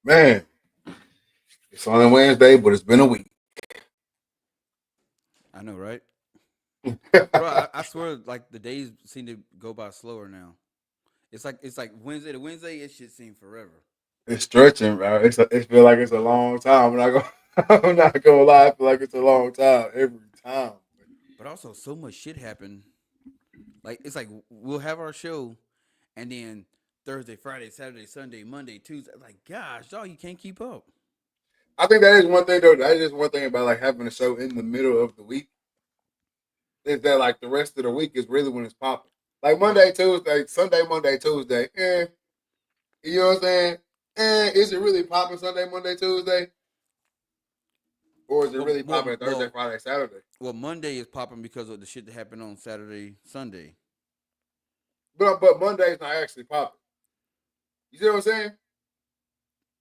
Man, it's only Wednesday, but it's been a week. I know, right? Bro, I swear, like the days seem to go by slower now. It's like Wednesday to Wednesday. It should seem forever. It's stretching, bro. It feel like it's a long time. I'm not gonna, I'm not gonna lie. I feel like it's a long time every time. But also, so much shit happened. Like it's like we'll have our show, and then Thursday, Friday, Saturday, Sunday, Monday, Tuesday. Like, gosh, dog, you can't keep up. I think that is one thing though. That is one thing about like having a show in the middle of the week is that like the rest of the week is really when it's popping. Like Monday, Tuesday, Sunday, Monday, Tuesday. You know what I'm saying? Is it really popping Sunday, Monday, Tuesday, or is it Well, really well, popping Thursday, well, Friday, Saturday? well. Monday is popping because of the shit that happened on Saturday, Sunday. But Monday's not actually popping. You see what I'm saying?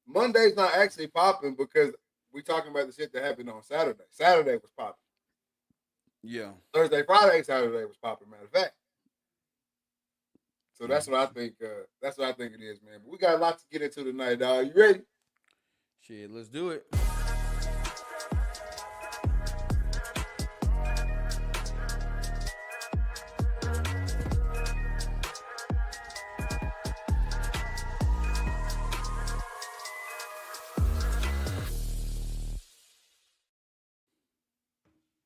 Monday's not actually popping because we talking about the shit that happened on Saturday. Saturday was popping. Yeah. Thursday, Friday, Saturday was popping. Matter of fact. So Mm. that's what I think. That's what I think it is, man. But we got a lot to get into tonight, dog. You ready? Shit, let's do it.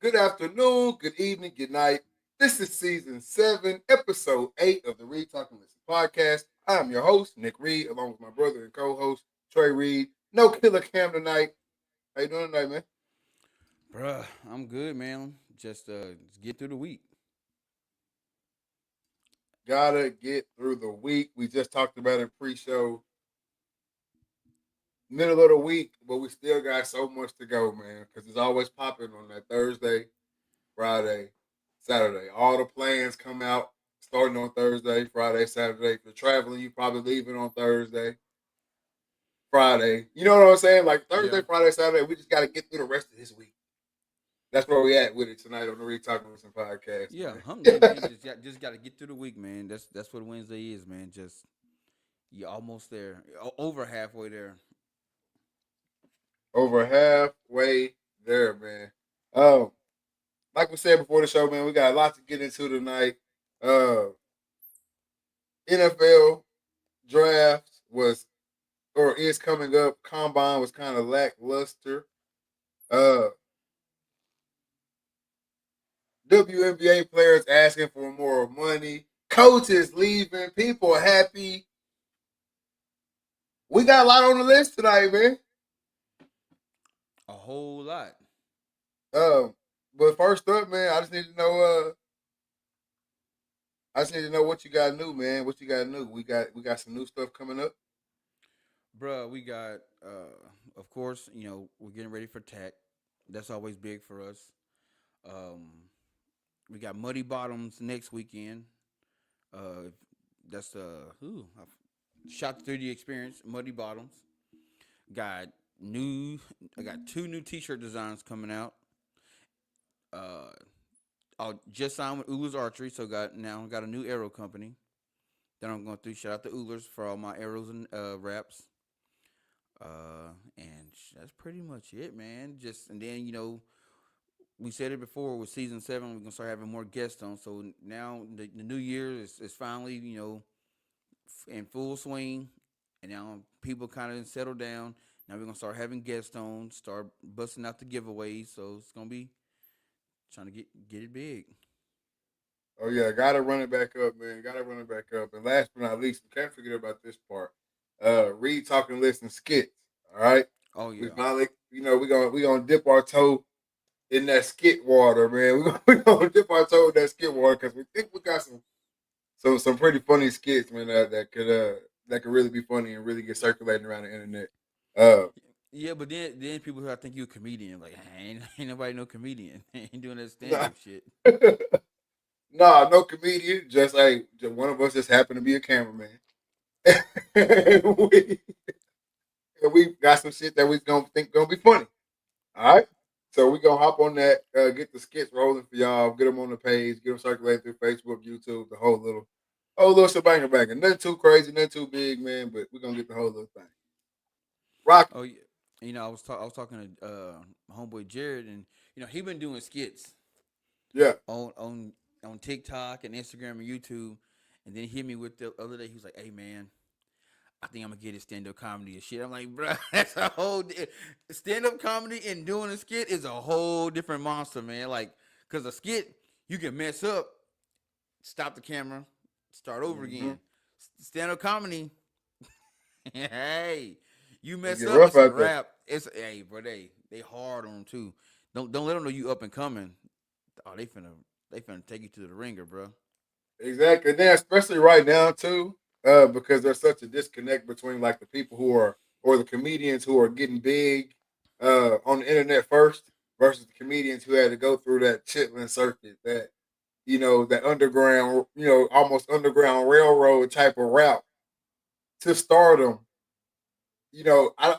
Good afternoon, good evening, good night. This is season 7, episode 8 of the Reed Talking Listen podcast. I am your host, Nick Reed, along with my brother and co-host, Trey Reed. No killer cam tonight. How you doing tonight, man? Bruh, I'm good, man. Just get through the week. Gotta get through the week. We just talked about it pre-show. Middle of the week, but we still got so much to go, man. Because it's always popping on that Thursday, Friday, Saturday. All the plans come out starting on Thursday, Friday, Saturday. If you're traveling, you probably leaving on Thursday, Friday. You know what I'm saying? Like Yeah. Thursday, Friday, Saturday. We just got to get through the rest of this week. That's where we at with it tonight on the Reed Talking with some podcast, Yeah, hump day, man. man. Just got to get through the week, man. That's what Wednesday is, man. Just you're almost there, over halfway there. Over halfway there, man. Um, like we said before the show, man, we got a lot to get into tonight. Uh, NFL draft was or is coming up. Combine was kind of lackluster. Uh, WNBA players asking for more money. Coaches leaving. People happy. We got a lot on the list tonight, man. A whole lot, Um, but first up, man, I just need to know. I just need to know what you got new, man. What you got new? We got some new stuff coming up. bruh. We got, of course, we're getting ready for tech. That's always big for us. Um, we got Muddy Bottoms next weekend. Uh, that's shot the 3D experience. Muddy Bottoms got new. I got two new T-shirt designs coming out. Uh, I just signed with Ullers Archery, so got a new arrow company that I'm going through. Shout out to Ullers for all my arrows and wraps. And that's pretty much it, man. Just and then we said it before with season 7, we're gonna start having more guests on. So now the new year is finally in full swing, and now people kind of settled down. Now we're gonna start having guests on, start busting out the giveaways. So it's gonna be trying to get it big. Oh yeah, gotta run it back up, man. Gotta run it back up. And last but not least, we can't forget about this part. Read, talking, listen, skits. All right. Oh We yeah, finally, we gonna dip our toe in that skit water, man. We gonna dip our toe in that skit water because we think we got some pretty funny skits, man. That could really be funny and really get circulating around the internet. Uh, yeah. But then people I think you a comedian. Like ain't nobody no comedian. Ain't doing that stand nah, up shit. nah, no comedian. Just like one of us just happened to be a cameraman. and we got some shit that we gonna think gonna be funny. All right. So we gonna hop on that, get the skits rolling for y'all, get them on the page, get them circulating through Facebook, YouTube, the whole little shebang bang. Nothing too crazy, nothing too big, man. But we're gonna get the whole little thing Rocky. Oh, yeah. I was talking to my homeboy Jared, and he been doing skits Yeah. on on on TikTok and Instagram and YouTube, and then he hit me with the other day. He was like, "Hey man, I think I'm gonna get his stand up comedy and shit." I'm like, "Bro, that's a whole stand up comedy and doing a skit is a whole different monster, man. Like, cause a skit you can mess up, stop the camera, start over Mm-hmm. again. Stand up comedy, hey, you It mess get up, rough it's a out there. wrap. It's hey, bro, they hard on them too. Don't let them know you up and coming. Oh, they finna take you to the ringer, bro. Exactly. And then especially right now too, because there's such a disconnect between like the people who are or the comedians who are getting big on the internet first versus the comedians who had to go through that chitlin circuit, that that underground, almost underground railroad type of route to stardom. I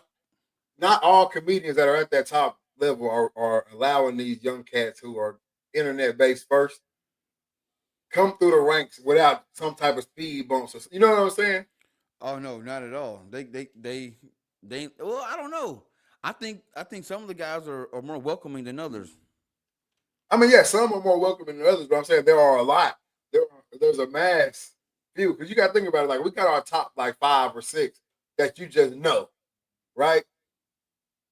Not all comedians that are at that top level are allowing these young cats who are internet based first come through the ranks without some type of speed bumps. You know what I'm saying? Oh no, not at all. They. Well, I don't know. I think some of the guys are more welcoming than others. I mean, yeah, some are more welcoming than others, but I'm saying there are a lot. There's a mass few because you got to think about it. Like we got our top like 5 or 6 that you just know, right?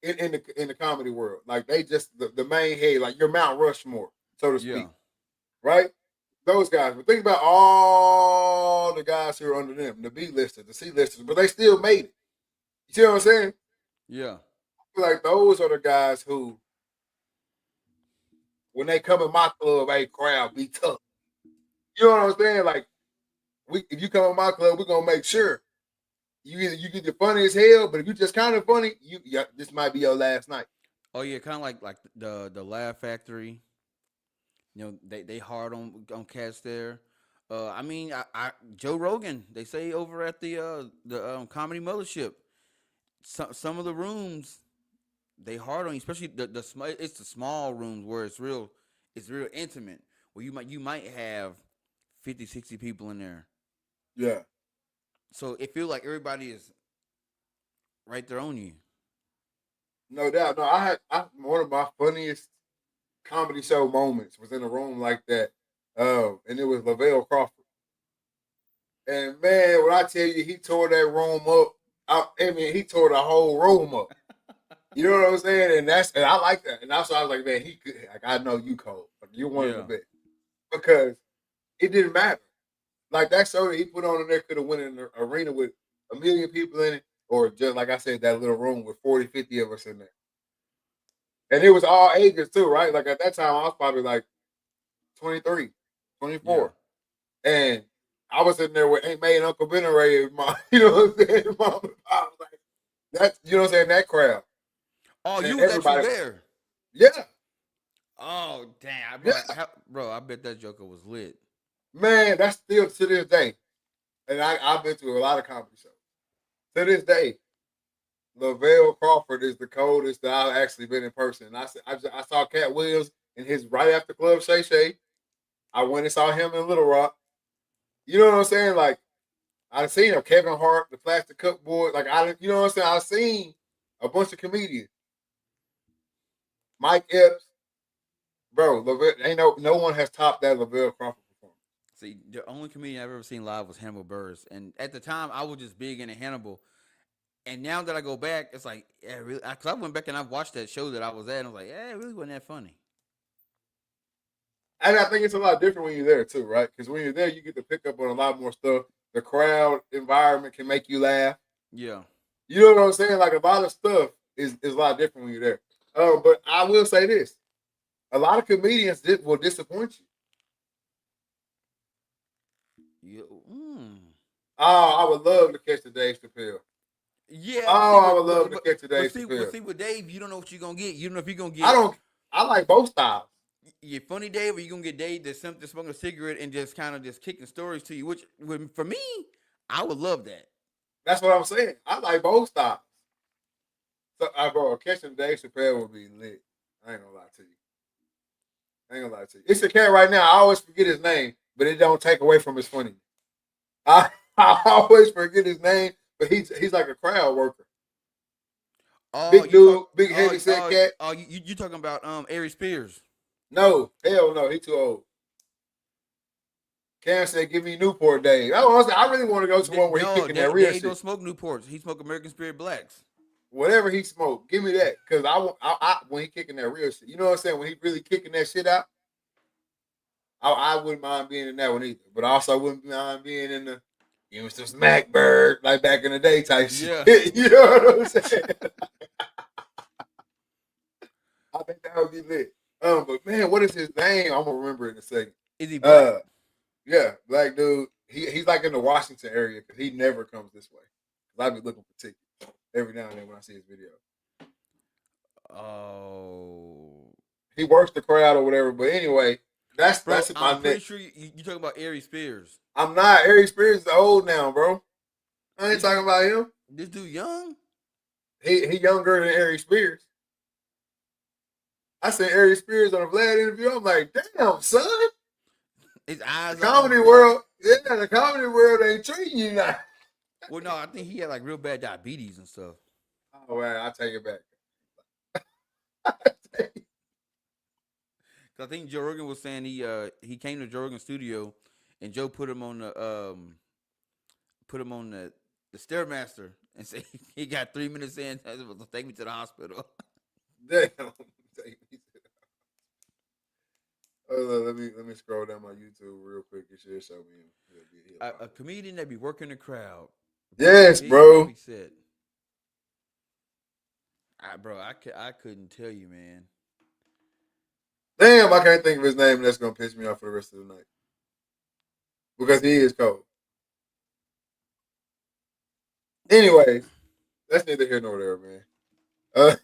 In the comedy world, like they just the main head, like your Mount Rushmore, so to Yeah. speak, right? Those guys. But think about all the guys who are under them, the B listers, the C listers, but they still made it. You see what I'm saying? Yeah. I feel like those are the guys who, when they come in my club, hey, crowd, be tough. You know what I'm saying? Like, if you come in my club, we're gonna make sure you get the funny as hell, but if you just kind of funny, this might be your last night. Oh yeah, kind of like the Laugh Factory. They hard on cats there. I mean, Joe Rogan. They say over at the comedy mothership, some of the rooms they hard on you, especially it's the small rooms where it's real intimate. Where you might have 50, 60 people in there, Yeah, so it feels like everybody is right there on you. no doubt. No, one of my funniest comedy show moments was in a room like that, and it was Lavelle Crawford. And man, when I tell you, he tore that room up. I mean, he tore the whole room up. You know what I'm saying? And I like that. And that's why I was like, man, he could. Like, I know you cold. Like, you're one of the Yeah. best because it didn't matter. Like that show that he put on in there could have went in an arena with 1 million people in it, or just like I said, that little room with 40, 50 of us in there. And it was all ages too, right? Like at that time, I was probably like 23, Yeah. 24. And I was in there with Aunt May and Uncle Ben and Ray and mom, you know what I'm saying? Mom and pop, like that's you know what I'm saying, that crowd. Oh, And you was actually everybody, there. yeah, Oh damn, yeah, bro, I bet that Joker was lit. man, that's still to this day. And I've been to a lot of comedy shows. To this day, Lavelle Crawford is the coldest that I've actually been in person. And I saw Cat Williams in his right after Club Shay Shay. I went and saw him in Little Rock. You know what I'm saying? Like I've seen him, Kevin Hart, the Plastic Cup Boy. Like you know what I'm saying? I've seen a bunch of comedians. Mike Epps, bro. Lavelle, ain't no one has topped that Lavelle Crawford performance. See, the only comedian I've ever seen live was Hannibal Buress, and at the time I was just big into Hannibal. And now that I go back, it's like, yeah, really, because I went back and I watched that show that I was at, and I was like, yeah, it really wasn't that funny. And I think it's a lot different when you're there too, right? Because when you're there, you get to pick up on a lot more stuff. The crowd environment can make you laugh. Yeah. You know what I'm saying? Like a lot of stuff is a lot different when you're there. But I will say this: a lot of comedians will disappoint you. Yeah. Mm. Oh, I would love to catch the Dave Chappelle. Yeah, but see, Oh, I would love to catch the but Dave see, Chappelle. with Dave, you don't know what you're gonna get. You don't know if you're gonna I get don't. I like both styles. your funny Dave, or you gonna get Dave that's simply smoking a cigarette and just kind of just kicking stories to you. Which, for me, I would love that. That's what I'm saying. I like both styles. So, bro, catching Dave Chappelle would be lit. I ain't gonna lie to you. I ain't gonna lie to you. It's a cat right now. I always forget his name, but it don't take away from his funny. I, I always forget his name, but he's like a crowd worker. Oh, Big you talk. dude, big heavy set cat. You talking about Ari Spears? No, hell no, he too old. Cam said, "Give me Newport Dave." I really want to go to one where he No, kicking that they real ain't don't shit. smoke Newports. He smoke American Spirit Blacks. Whatever he smoked, give me that. Cause I when he kicking that real shit. You know what I'm saying? When he really kicking that shit out, I wouldn't mind being in that one either. But I also wouldn't mind being in the give me some smack bird like back in the day type shit. Yeah. You know what I'm saying? I think that would be lit. But man, what is his name? I'm gonna remember in a second. Is he black? Uh, yeah, black dude. He's like in the Washington area because he never comes this way. Cause I be looking for tickets every now and then when I see his video. Oh, He works the crowd or whatever. But anyway, bro, that's I'm my pretty next. sure you talking about Ari Spears. I'm not. Aries Spears is old now, bro. I ain't This talking dude, about him. this dude young. He younger than Aries Spears. I seen Aries Spears on a Vlad interview. I'm like, damn, son. His The eyes are all comedy black. world, yeah, the comedy world ain't treating you now. Well, no, I think he had like real bad diabetes and stuff. Oh, man, I take it back. Cause I think Joe Rogan was saying he came to Joe Rogan's studio, and Joe put him on the stairmaster and said he got 3 minutes in. Take me to the hospital. Damn. Let me scroll down my YouTube real quick. It should show me him. He'll A pop up. comedian that be working the crowd, Yes, big bro. heavy set. I couldn't tell you, man. Damn, I can't think of his name. That's gonna piss me off for the rest of the night because he is cold. Anyways, that's neither here nor there, man. Uh,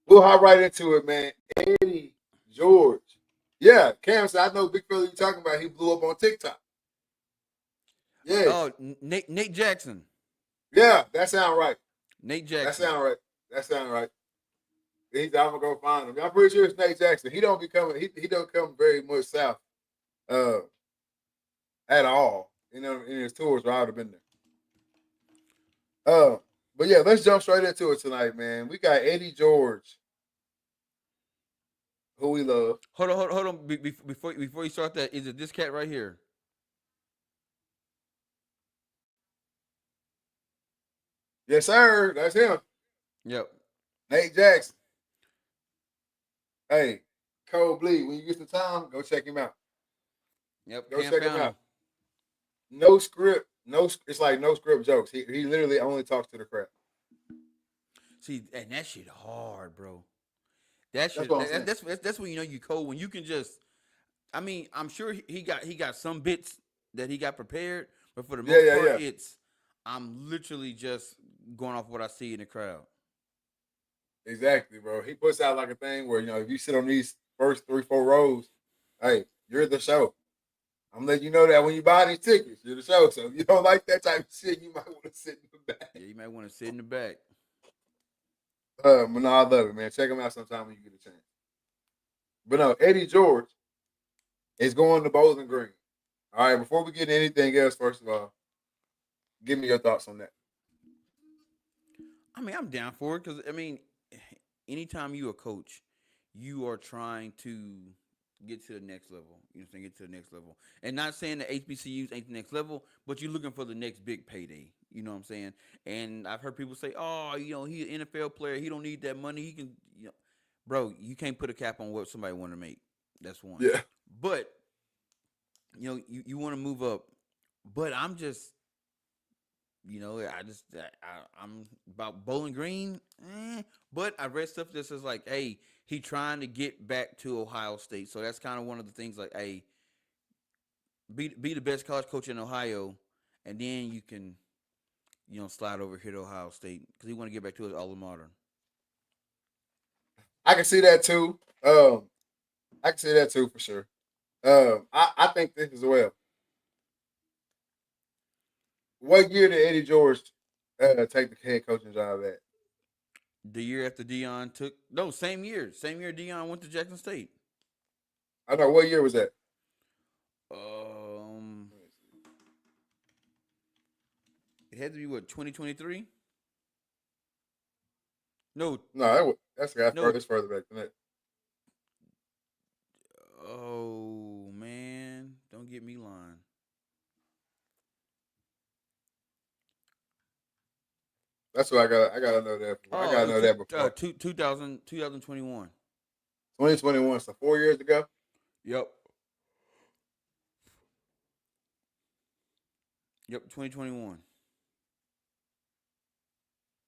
we'll hop right into it, man. Eddie George. Yeah, Cam said, I know big fella you talking about. He blew up on TikTok. Yes. Oh, Nate Jackson. Yeah, that sound right. Nate That Jackson. sound right. That sound right. I'm gonna go find him. I'm pretty sure it's Nate Jackson. He don't be coming. He don't come very much south, uh, at all. You know, in his tours, I would have been there. Uh, but yeah, let's jump straight into it tonight, man. We got Eddie George, who we love. Hold on. Before you start that, is it this cat right here? Yes, sir. That's him. Yep. Nate Jackson. Hey, Cold Bleed. When you get some time, go check him out. Yep. Go Cam check him found him. out. No script. No, it's like no script jokes. He literally only talks to the crowd. See, and that shit hard, bro. That That's shit. what I'm saying. That's when you know you cold when you can just. I mean, I'm sure he got some bits that he got prepared, but for the Yeah, most yeah, part, yeah. it's I'm literally just going off what I see in the crowd. Exactly, bro. He puts out like a thing where if you sit on these first 3, 4 rows, hey, you're the show. I'm letting you know that when you buy these tickets, you're the show. So if you don't like that type of shit, you might want to sit in the back. Yeah, you might want to sit in the back. But no, I love it, man. Check him out sometime when you get a chance. But no, Eddie George is going to Bowling Green. All right, before we get into anything else, first of all, give me your thoughts on that. I mean, I'm down for it because I mean, anytime you a coach, you are trying to get to the next level. You know, what I'm saying get to the next level, and not saying that HBCUs ain't the next level, but you're looking for the next big payday. You know what I'm saying? And I've heard people say, "Oh, he an NFL player. He don't need that money. He can, bro. You can't put a cap on what somebody want to make. That's one. Yeah, But you want to move up. But I'm just I'm about Bowling Green, but I read stuff that says like, hey, he trying to get back to Ohio State, so that's kind of one of the things like, hey, be the best college coach in Ohio, and then you can slide over here to Ohio State because he want to get back to his alma mater. I can see that too. I can see that too for sure. I think this as well. What year did Eddie George take the head coaching job at? The year after Dion took no same year Dion went to Jackson State. I know what year was that. Um, it had to be what 2023. No, No, that's got no. further. It's further back than that. Oh man, don't get me lying. That's what I got. I gotta know that. I Oh, gotta it was know that before 2021. 2021. So 4 years ago. Yep. Yep, 2021.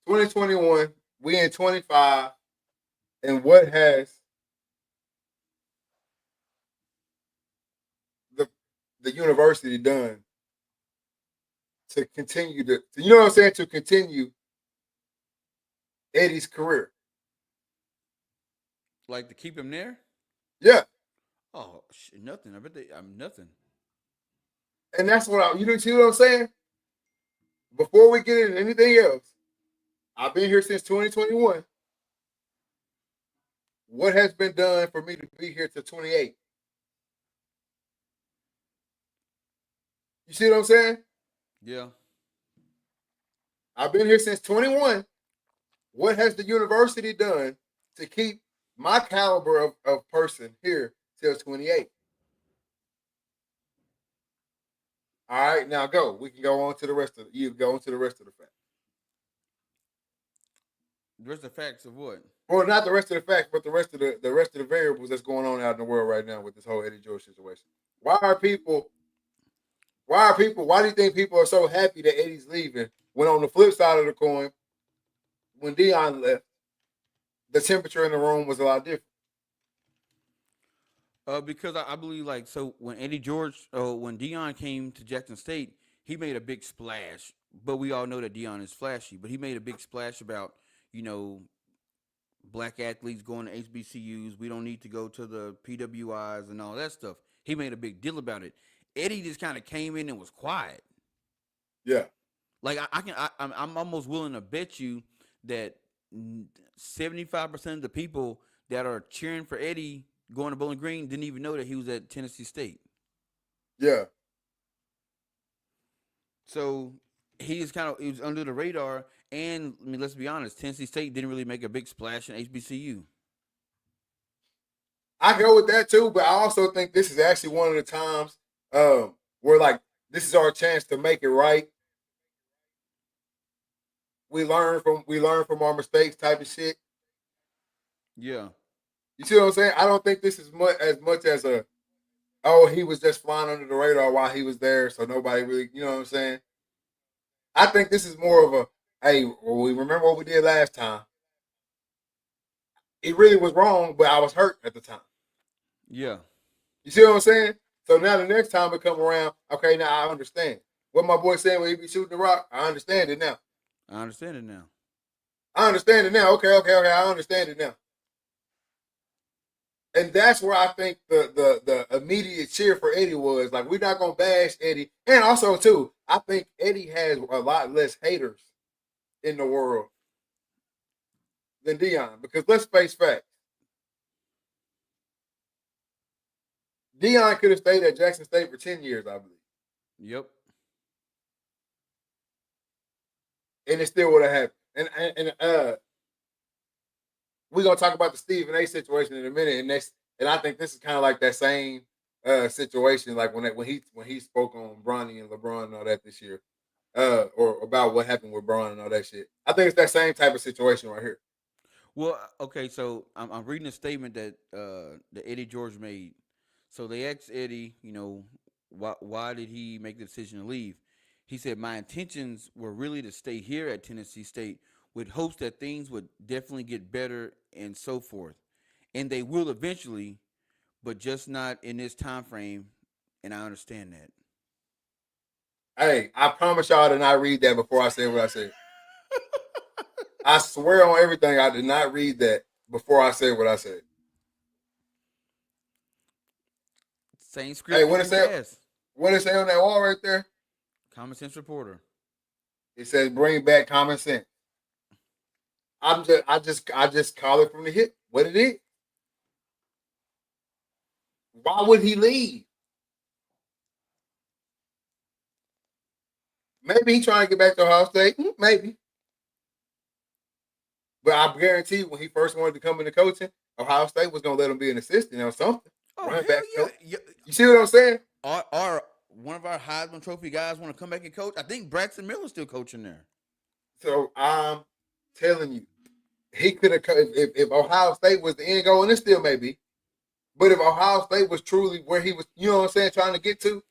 2021. We in 25. And what has the the university done to continue you know what I'm saying, to continue Eddie's career? Like to keep him there? Yeah, Oh, nothing. I bet they. I'm nothing. and that's what you know. See what I'm saying? Before we get into anything else, I've been here since 2021. What has been done for me to be here to 28? You see what I'm saying? Yeah. I've been here since 21. What has the university done to keep my caliber of person here till 28? All right, now go. We can go on to the rest of you. Go on to the rest of the facts. Where's the facts of what? Well, not the rest of the facts, but the rest of the variables that's going on out in the world right now with this whole Eddie George situation. Why are people? Why are people? Why do you think people are so happy that Eddie's leaving? When on the flip side of the coin, when Dion left, the temperature in the room was a lot different. Because I believe like so when Eddie George, when Dion came to Jackson State, he made a big splash. But we all know that Dion is flashy. But he made a big splash about you know black athletes going to HBCUs. We don't need to go to the PWIs and all that stuff. He made a big deal about it. Eddie just kind of came in and was quiet. Yeah, Like I'm almost willing to bet you that 75% of the people that are cheering for Eddie going to Bowling Green didn't even know that he was at Tennessee State. yeah. So he was under the radar. And I mean, let's be honest, Tennessee State didn't really make a big splash in HBCU. I go with that too, but I also think this is actually one of the times where like this is our chance to make it right. We learn from our mistakes, type of shit. Yeah, You see what I'm saying? I don't think this is much as a he was just flying under the radar while he was there, so nobody really, you know what I'm saying? I think this is more of a hey, well, we remember what we did last time. It really was wrong, but I was hurt at the time. yeah, You see what I'm saying? So now the next time it come around, okay, now I understand. What my boy saying when he be shooting the rock, I understand it now. I understand it now. I understand it now. Okay, okay, okay, I understand it now. And that's where I think the immediate cheer for Eddie was like, we're not gonna bash Eddie, and also too, I think Eddie has a lot less haters in the world than Dion because let's face facts, Dion could have stayed at Jackson State for 10 years, I believe, Yep. and it still would have happened. And we're gonna talk about the Stephen A. situation in a minute, and I think this is kind of like that same situation, like when he spoke on Bronny and LeBron and all that this year, or about what happened with Bron and all that shit. I think it's that same type of situation right here. Well, okay, so I'm reading a statement that Eddie George made. So they asked Eddie, why did he make the decision to leave? He said, "My intentions were really to stay here at Tennessee State with hopes that things would definitely get better and so forth, and they will eventually, but just not in this time frame." And I understand that. Hey, I promise y'all I did not read that before I said what I said. I swear on everything, I did not read that before I said what I said. Same Hey, script as you cast. what it say on that wall right there? Common sense reporter. It says bring back common sense. I just call it from the hip. What it is? Why would he leave? Maybe he trying to get back to Ohio State. Maybe. But I guarantee you, when he first wanted to come into coaching, Ohio State was gonna let him be an assistant or something, Oh running hell back coach. yeah! You see what I'm saying? Our one of our Heisman Trophy guys want to come back and coach. I think Braxton Miller's still coaching there. So I'm telling you, he could have if Ohio State was the end goal, and it still may be. But if Ohio State was truly where he was, you know what I'm saying, trying to get to,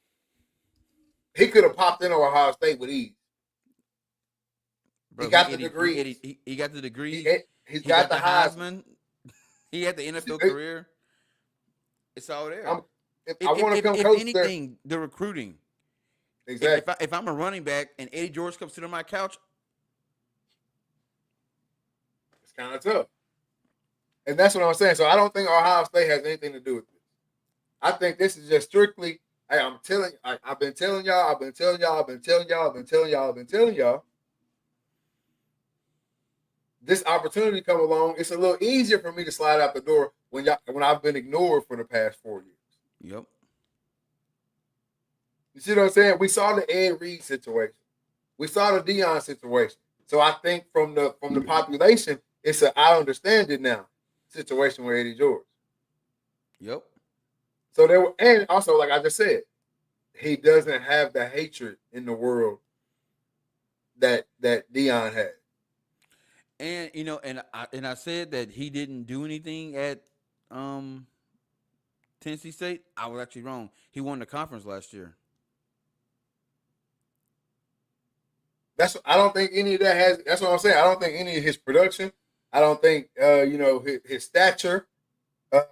he could have popped into Ohio State with ease. He Bro, got the degrees. he got the He degrees. he's He got got the the Heisman. Heisman. He had the NFL Hey, career. It's all there. I'm, if I want to come If coach there, anything, the recruiting. exactly. If I'm a running back and Eddie George comes sit on my couch, It's kind of tough, and that's what I'm saying. So I don't think Ohio State has anything to do with this. I think this is just strictly. Hey, I'm telling. I've been telling y'all. I've been telling y'all. I've been telling y'all. I've been telling y'all. I've been telling y'all. This opportunity come along. It's a little easier for me to slide out the door when I've been ignored for the past 4 years. yep, You see what I'm saying? We saw the Ed Reed situation. We saw the Dion situation. So I think from the population, it's a I understand it now situation with Eddie George. yep. So there were, and also like I just said, he doesn't have the hatred in the world that Dion had. And I said that he didn't do anything at um Tennessee State. I was actually wrong. He won the conference last year. That's I don't think any of that has. That's what I'm saying. I don't think any of his production. I don't think his stature,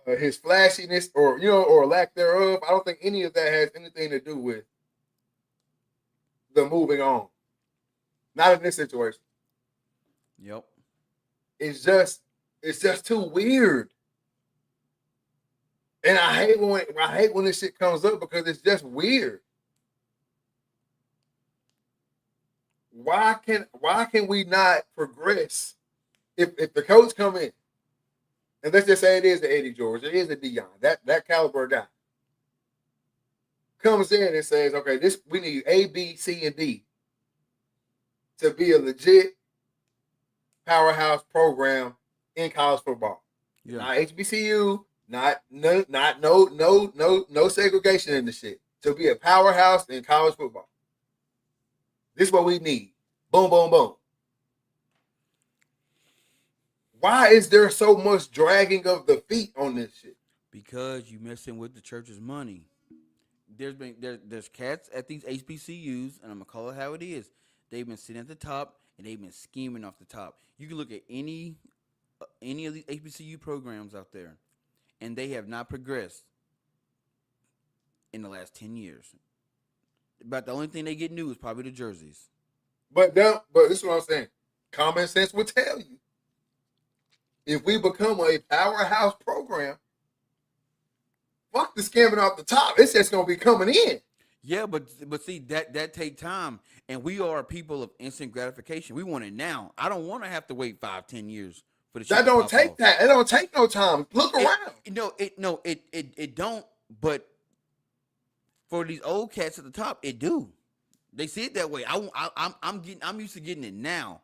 his flashiness, or lack thereof. I don't think any of that has anything to do with the moving on. Not in this situation. Yep. It's just too weird. And I hate when this shit comes up because it's just weird. Why can we not progress if the coach come in and let's just say it is the Eddie George, it is a Dion, that caliber guy comes in and says, okay, this we need A, B, C, and D to be a legit powerhouse program in college football. Yeah. Not HBCU, not no segregation in the shit. To be a powerhouse in college football. This is what we need. Boom, boom, boom. Why is there so much dragging of the feet on this shit? Because you messing with the church's money. There's cats at these HBCUs, and I'm gonna call it how it is. They've been sitting at the top and they've been scheming off the top. You can look at any of these HBCU programs out there, and they have not progressed in the last 10 years. But the only thing they get new is probably the jerseys. But this is what I'm saying. Common sense would tell you if we become a powerhouse program, fuck the scamming off the top. It's just gonna be coming in. Yeah, but see that take time, and we are people of instant gratification. We want it now. I don't want to have to wait 5, 10 years for the shit That to don't pop take off. that. It don't take no time. Look It around. no it don't. But for these old cats at the top, it do. They see it that way. I'm used to getting it now.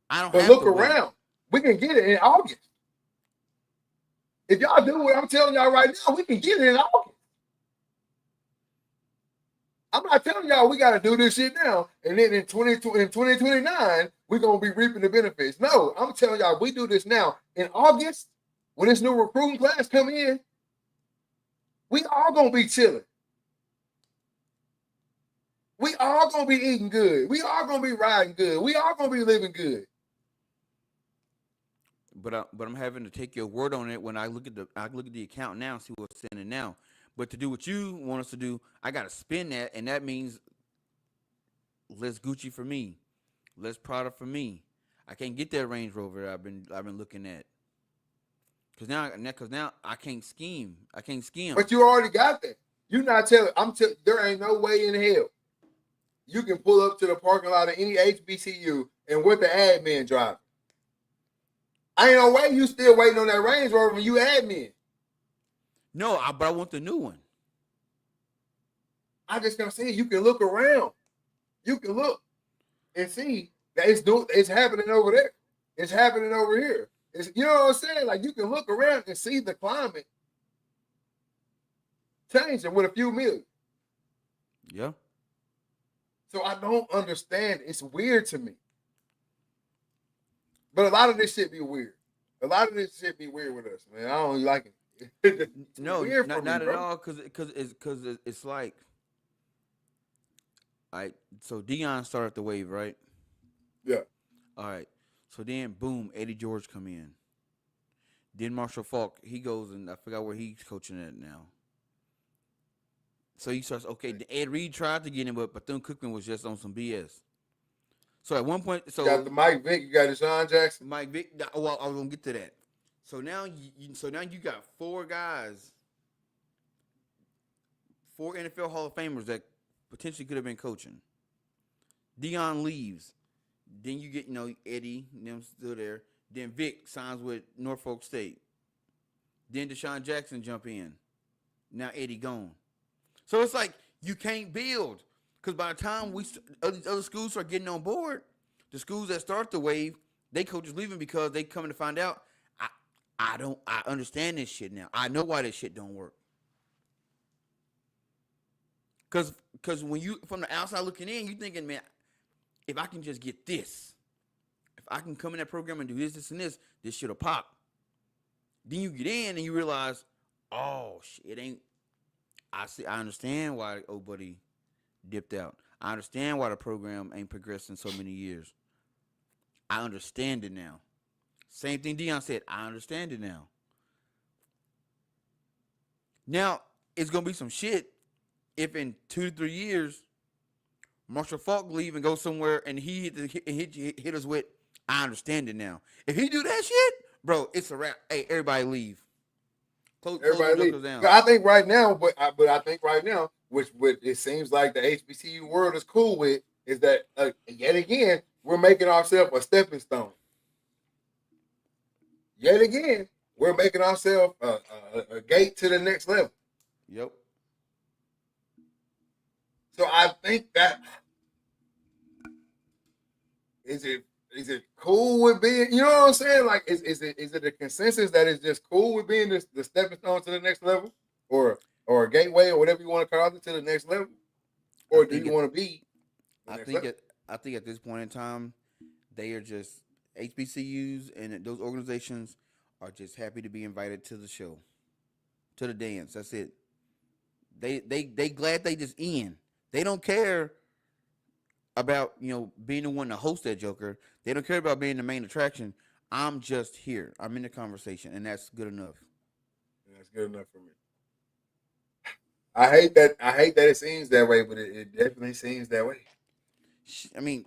I don't But have look to wait. around. We can get it in August. If y'all do what I'm telling y'all right now, we can get it in August. I'm not telling y'all we got to do this shit now, and then in 2029 we're gonna be reaping the benefits. No, I'm telling y'all we do this now in August when this new recruiting class come in. We all gonna be chilling. We all gonna be eating good. We all gonna be riding good. We all gonna be living good. But I'm having to take your word on it when I look at the account now and see what's sending now. But to do what you want us to do, I gotta spin that, and that means less Gucci for me, less Prada for me. I can't get that Range Rover I've been looking at. Cause now I can't scheme. I can't scheme. But you already got that. You not telling. There ain't no way in hell you can pull up to the parking lot of any HBCU and with the admin driving. I ain't no way you still waiting on that Range Rover when you admin. No, but I want the new one. I just gonna say you can look around. You can look and see that it's happening over there. It's happening over here. It's, you know what I'm saying? Like you can look around and see the climate changing with a few million. Yeah. So I don't understand. It's weird to me. But a lot of this shit be weird. A lot of this shit be weird with us, man. I don't like it. It's No, weird for not me, not at bro. all. Cause it's like, all right. So Dion started the wave, right? Yeah. All right. So then, boom, Eddie George come in. Then Marshall Falk, he goes and I forgot where he's coaching at now. So he starts. Okay, Ed Reed tried to get him, but Bethune Cookman was just on some BS. So at one point, You got so the Mike Vick, you got the Sean Jackson. Mike Vick. Well, I was gonna get to that. So now, so now you got four guys, four NFL Hall of Famers that potentially could have been coaching. Dion leaves. Then you get, Eddie, them still there. Then Vic signs with Norfolk State. Then Deshaun Jackson jump in. Now Eddie gone. So it's like you can't build because by the time other schools start getting on board, the schools that start the wave, they coaches leaving because they coming to find out. I I understand this shit now. I know why this shit don't work. Cause when you from the outside looking in, you thinking, man, if I can just get this, if I can come in that program and do this, and this shit'll pop. Then you get in and you realize, oh shit, it ain't. I see. I understand why old buddy dipped out. I understand why the program ain't progressed in so many years. I understand it now. Same thing Dion said. I understand it now. Now it's gonna be some shit if in 2 to 3 years Marshall Falk leave and go somewhere and he hit us with. I understand it now. If he do that shit, bro, it's a wrap. Hey, everybody leave. Close them Everybody leave. jokers down. I think right now, but I think right now, which it seems like the HBCU world is cool with, is that yet again we're making ourselves a stepping stone. Yet again, we're making ourselves a gate to the next level. Yep. So I think that is it. Is it cool with being? You know what I'm saying? Like, is it a consensus that is just cool with being the stepping stone to the next level, or a gateway, or whatever you want to call it, to the next level, I or do think you it. want to be the I next think level? it. I think at this point in time, they are just HBCUs and those organizations are just happy to be invited to the show, to the dance. That's it. They glad they just in. They don't care about being the one to host that Joker. They don't care about being the main attraction. I'm just here. I'm in the conversation, and that's good enough. And that's good enough for me. I hate that. I hate that it seems that way, but it definitely seems that way. I mean,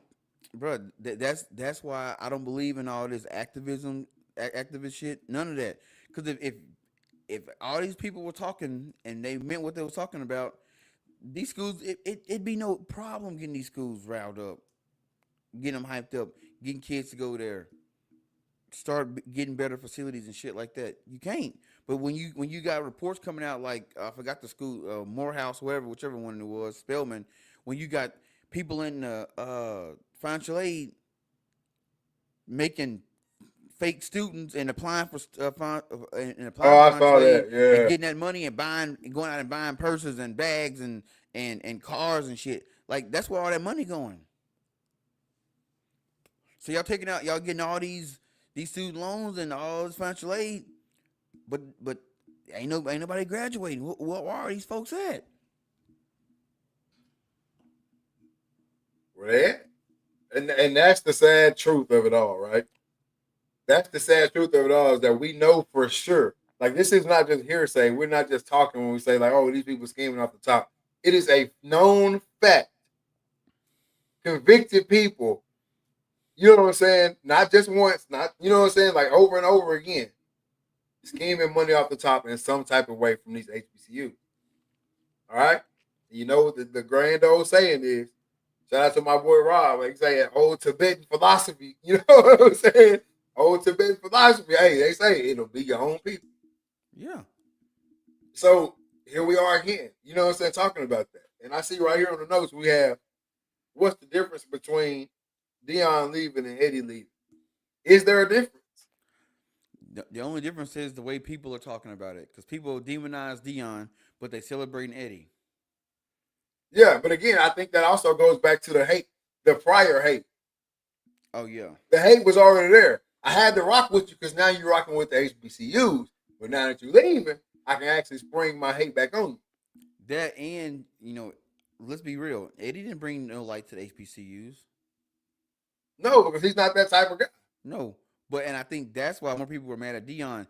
bro, that's why I don't believe in all this activism, activist shit. None of that. Because if all these people were talking and they meant what they were talking about, these schools, it'd be no problem getting these schools riled up, getting them hyped up, getting kids to go there, start getting better facilities and shit like that. You can't. But when you got reports coming out like I forgot the school, Morehouse, whatever, whichever one it was, Spelman, when you got people in the financial aid making fake students and applying for and applying Oh, for I financial saw aid that. and Yeah, getting that money and going out and buying purses and bags and cars and shit. Like that's where all that money going. So y'all getting all these student loans and all this financial aid, but ain't nobody graduating. Where are these folks at? where they at? And that's the sad truth of it all, right? That's the sad truth of it all is that we know for sure. Like this is not just hearsay. We're not just talking when we say like, "Oh, these people scheming off the top." It is a known fact. Convicted people. You know what I'm saying? Not just once. Not you know what I'm saying? Like over and over again, scheming money off the top in some type of way from these HBCUs. All right. You know what the grand old saying is. Shout out to my boy Rob. Like saying old Tibetan philosophy. You know what I'm saying? Old Tibetan philosophy. Hey, they say it'll be your own people. Yeah. So here we are again. You know what I'm saying? Talking about that. And I see right here on the notes we have what's the difference between Dion leaving and Eddie leaving. Is there a difference? The only difference is the way people are talking about it, because people demonize Dion, but they celebrating Eddie. Yeah, but again, I think that also goes back to the hate, the prior hate. Oh yeah, The hate was already there. I had to rock with you because now you're rocking with the HBCUs. But now that you're leaving, I can actually spring my hate back on you. that and let's be real, Eddie didn't bring no light to the HBCUs. No, because he's not that type of guy. No, but and I think that's why more people were mad at Dion.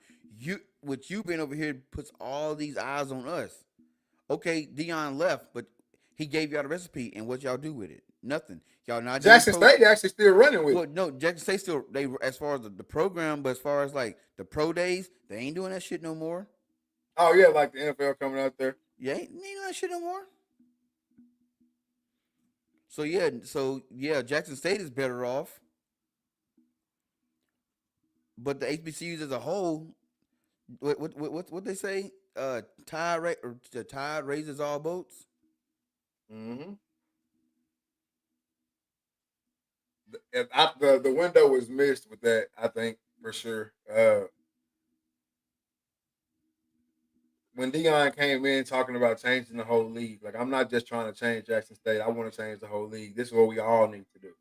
With you being over here puts all these eyes on us. Okay, Dion left, but he gave y'all the recipe, and what y'all do with it? Nothing. Y'all not doing Jackson pro. State actually still running with Well, it. no, Jackson State still they as far as the program, but as far as like the pro days, they ain't doing that shit no more. Oh yeah, like the NFL coming out there. Yeah, ain't doing that shit no more. So yeah, Jackson State is better off, but the HBCUs as a whole, what they say? The tide raises all boats. Mm-hmm. The window was missed with that. I think for sure. When Dion came in talking about changing the whole league, like I'm not just trying to change Jackson State. I want to change the whole league. This is what we all need to do.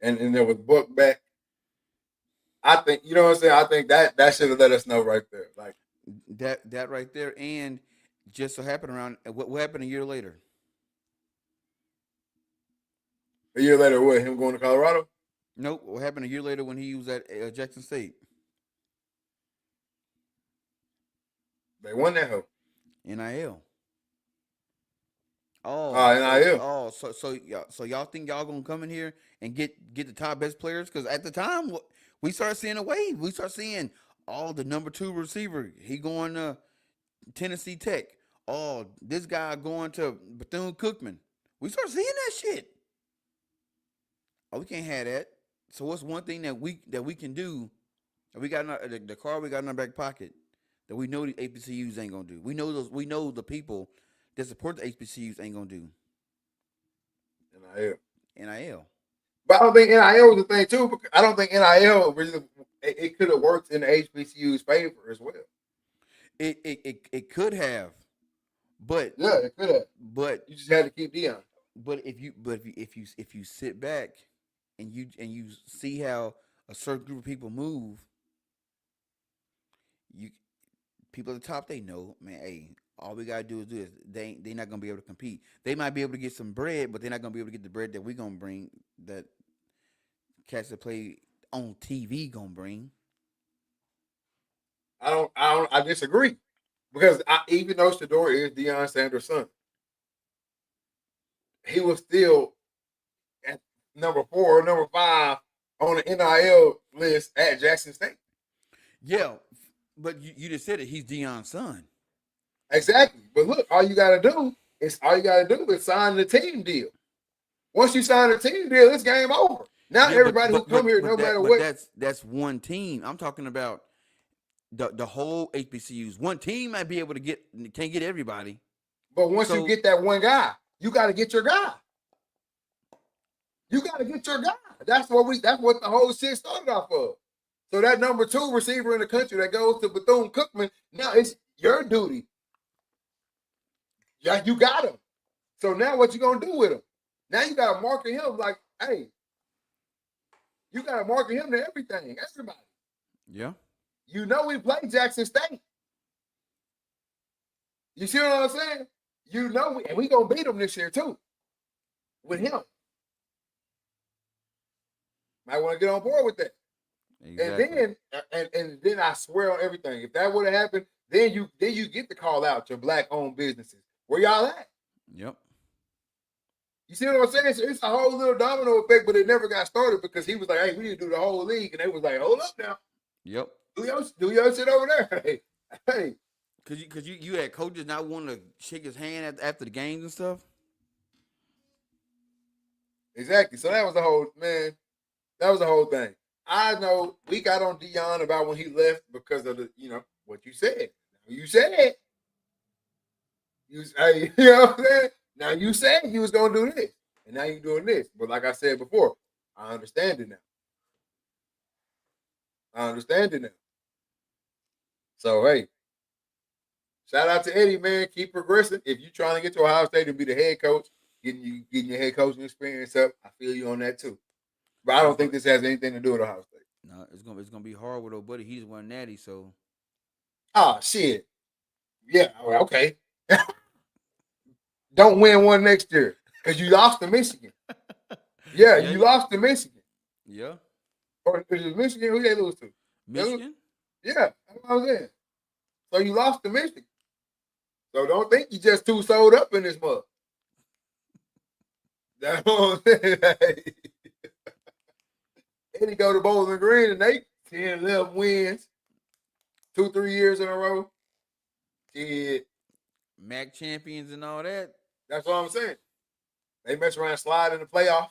And there was book back. I think you know what I'm saying. I think that should have let us know right there. Like That right there, and just so happened around what happened a year later. a year later, what him going to Colorado? Nope, what happened a year later when he was at Jackson State? They won that hoe. NIL. Oh, NIL. so y'all think y'all gonna come in here and get the top best players? Because at the time we start seeing a wave. We start seeing all the number two receiver. He going to Tennessee Tech. Oh, this guy going to Bethune Cookman. We start seeing that shit. Oh, we can't have that. So what's one thing that we can do? That we got in the car we got in our back pocket that we know the HBCUs ain't gonna do. We know those. We know the people that support the HBCUs ain't gonna do. NIL. NIL. But I don't think NIL was the thing too. Because I don't think NIL really it could have worked in the HBCU's favor as well. It could have, but Yeah, it could have. but You just had to keep Dion. if you sit back and you see how a certain group of people move, you people at the top they know, man. Hey, all we gotta do is do this. They not gonna be able to compete. They might be able to get some bread, but they're not gonna be able to get the bread that we gonna bring. That cats that play on TV gonna bring. I disagree because even though Shador is Deion Sanders' son, he was still at number 4 or number 5 on the NIL list at Jackson State. Yeah, but you just said it. He's Dion's son. Exactly. But look, all you gotta do is sign the team deal. Once you sign the team deal, it's game over. Now Yeah, everybody who come here, no matter but what. that's one team. I'm talking about the whole HBCUs. One team might be able to can't get everybody. But once you So get that one guy, you got to get your guy. You got to get your guy. That's what the whole shit started off of. So that number 2 receiver in the country that goes to Bethune Cookman, now it's your duty. Yeah, you got him. So now what you gonna do with him? Now you gotta market him like, hey, you gotta market him to everything, everybody. yeah, You know we play Jackson State. You see what I'm saying? You know and we gonna beat them this year too. With him. Might want to get on board with that. exactly. And then I swear on everything. If that would have happened, then you get to call out your black owned businesses. Where y'all at? Yep. You see what I'm saying? So it's a whole little domino effect, but it never got started because he was like, "Hey, we need to do the whole league," and they was like, "Hold up now, Yep. do your shit over there." Hey, Cause you had coaches not wanting to shake his hand after the games and stuff. exactly. So that was the whole man. That was the whole thing. I know we got on Dion about when he left because of the what you said. You said hey, you know what I'm saying. Now you said you was gonna do this, and now you're doing this. But like I said before, I understand it now. I understand it now. So hey, shout out to Eddie, man. Keep progressing. If you're trying to get to Ohio State and be the head coach, getting your head coaching experience up, I feel you on that too. But I It's don't gonna think this has anything to do with Ohio State. no, it's gonna be hard with old buddy. He's one natty, so Ah, shit. Yeah, okay. Don't win one next year because you lost to Michigan. Yeah, yeah, you lost to Michigan. yeah. Or is it Michigan? Who they lose to? They lose? Michigan. Yeah, that's what I was saying. So you lost to Michigan. So don't think you just too sold up in this mug. That's what I'm saying. And he go to Bowling Green and they 10, 11 wins, 2, 3 years in a row. Shit. MAC champions and all that. That's what I'm saying. They mess around, slide in the playoff.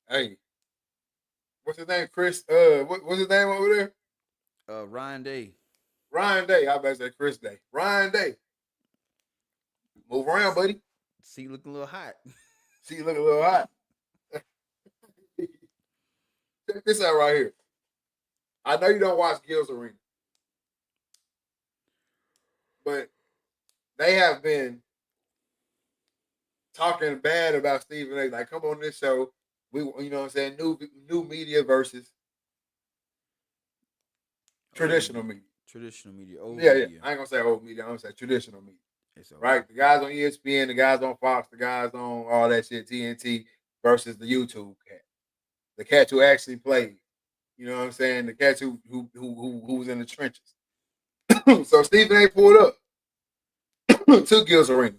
Hey, what's his name? Chris. What's his name over there? Ryan Day. Ryan Day. I bet say Chris Day. Ryan Day. Move around, buddy. See, looking a little hot. See, you look a little hot. Check this out right here. I know you don't watch Gil's Arena, but they have been talking bad about Stephen A. Like, come on this show. We, you know what I'm saying? New media versus traditional media. Traditional media. Old Yeah, media. I ain't gonna say old media. I'm gonna say traditional media. It's old. Right? The guys on ESPN, the guys on Fox, the guys on all that shit, TNT versus the YouTube cat. The cats who actually played. You know what I'm saying? The cats who was in the trenches. So Stephen A. pulled up to Gil's Arena.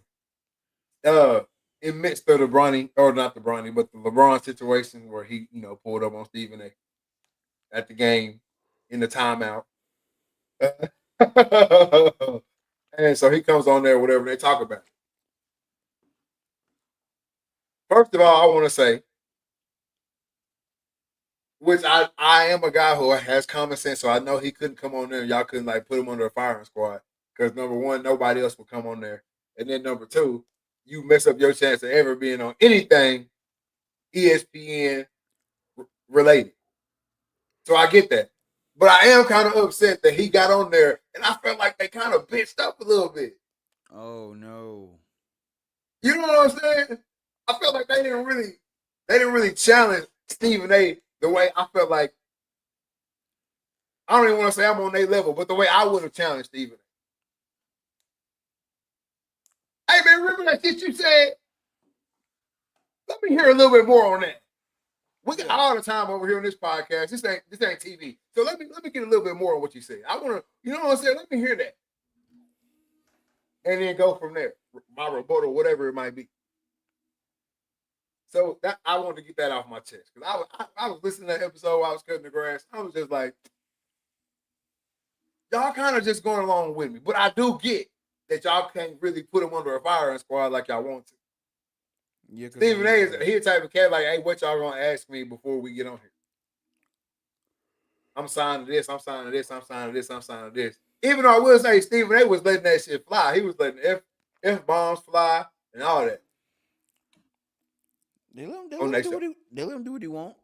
Uh, in midst of the Bronny, or not the Bronny, but the LeBron situation where he, pulled up on Stephen A. at the game in the timeout. And so he comes on there, whatever they talk about. First of all, I want to say, which I am a guy who has common sense, so I know he couldn't come on there and y'all couldn't like put him under a firing squad because number one, nobody else would come on there, and then number two, you mess up your chance of ever being on anything ESPN related. So I get that, but I am kind of upset that he got on there, and I felt like they kind of bitched up a little bit. Oh no. You know what I'm saying? I felt like they didn't really challenge Stephen A. the way I felt like. I don't even want to say I'm on their level, but the way I would have challenged Stephen A. Hey man, remember that shit you said? Let me hear a little bit more on that. We got all the time over here on this podcast. This ain't TV. So let me get a little bit more on what you said. I want to, you know what I'm saying? Let me hear that, and then go from there. My rebuttal, whatever it might be. So that I wanted to get that off my chest because I was listening to that episode while I was cutting the grass. I was just like, y'all kind of just going along with me, but I do get that y'all can't really put him under a firing squad like y'all want to. Yeah, Stephen A. is he type of cat like, hey, what y'all gonna ask me before we get on here? I'm signing this. I'm signing this. I'm signing this. I'm signing this. Even though I will say Stephen A. was letting that shit fly. He was letting F bombs fly and all that. They let him, On that show. they let him do what he want.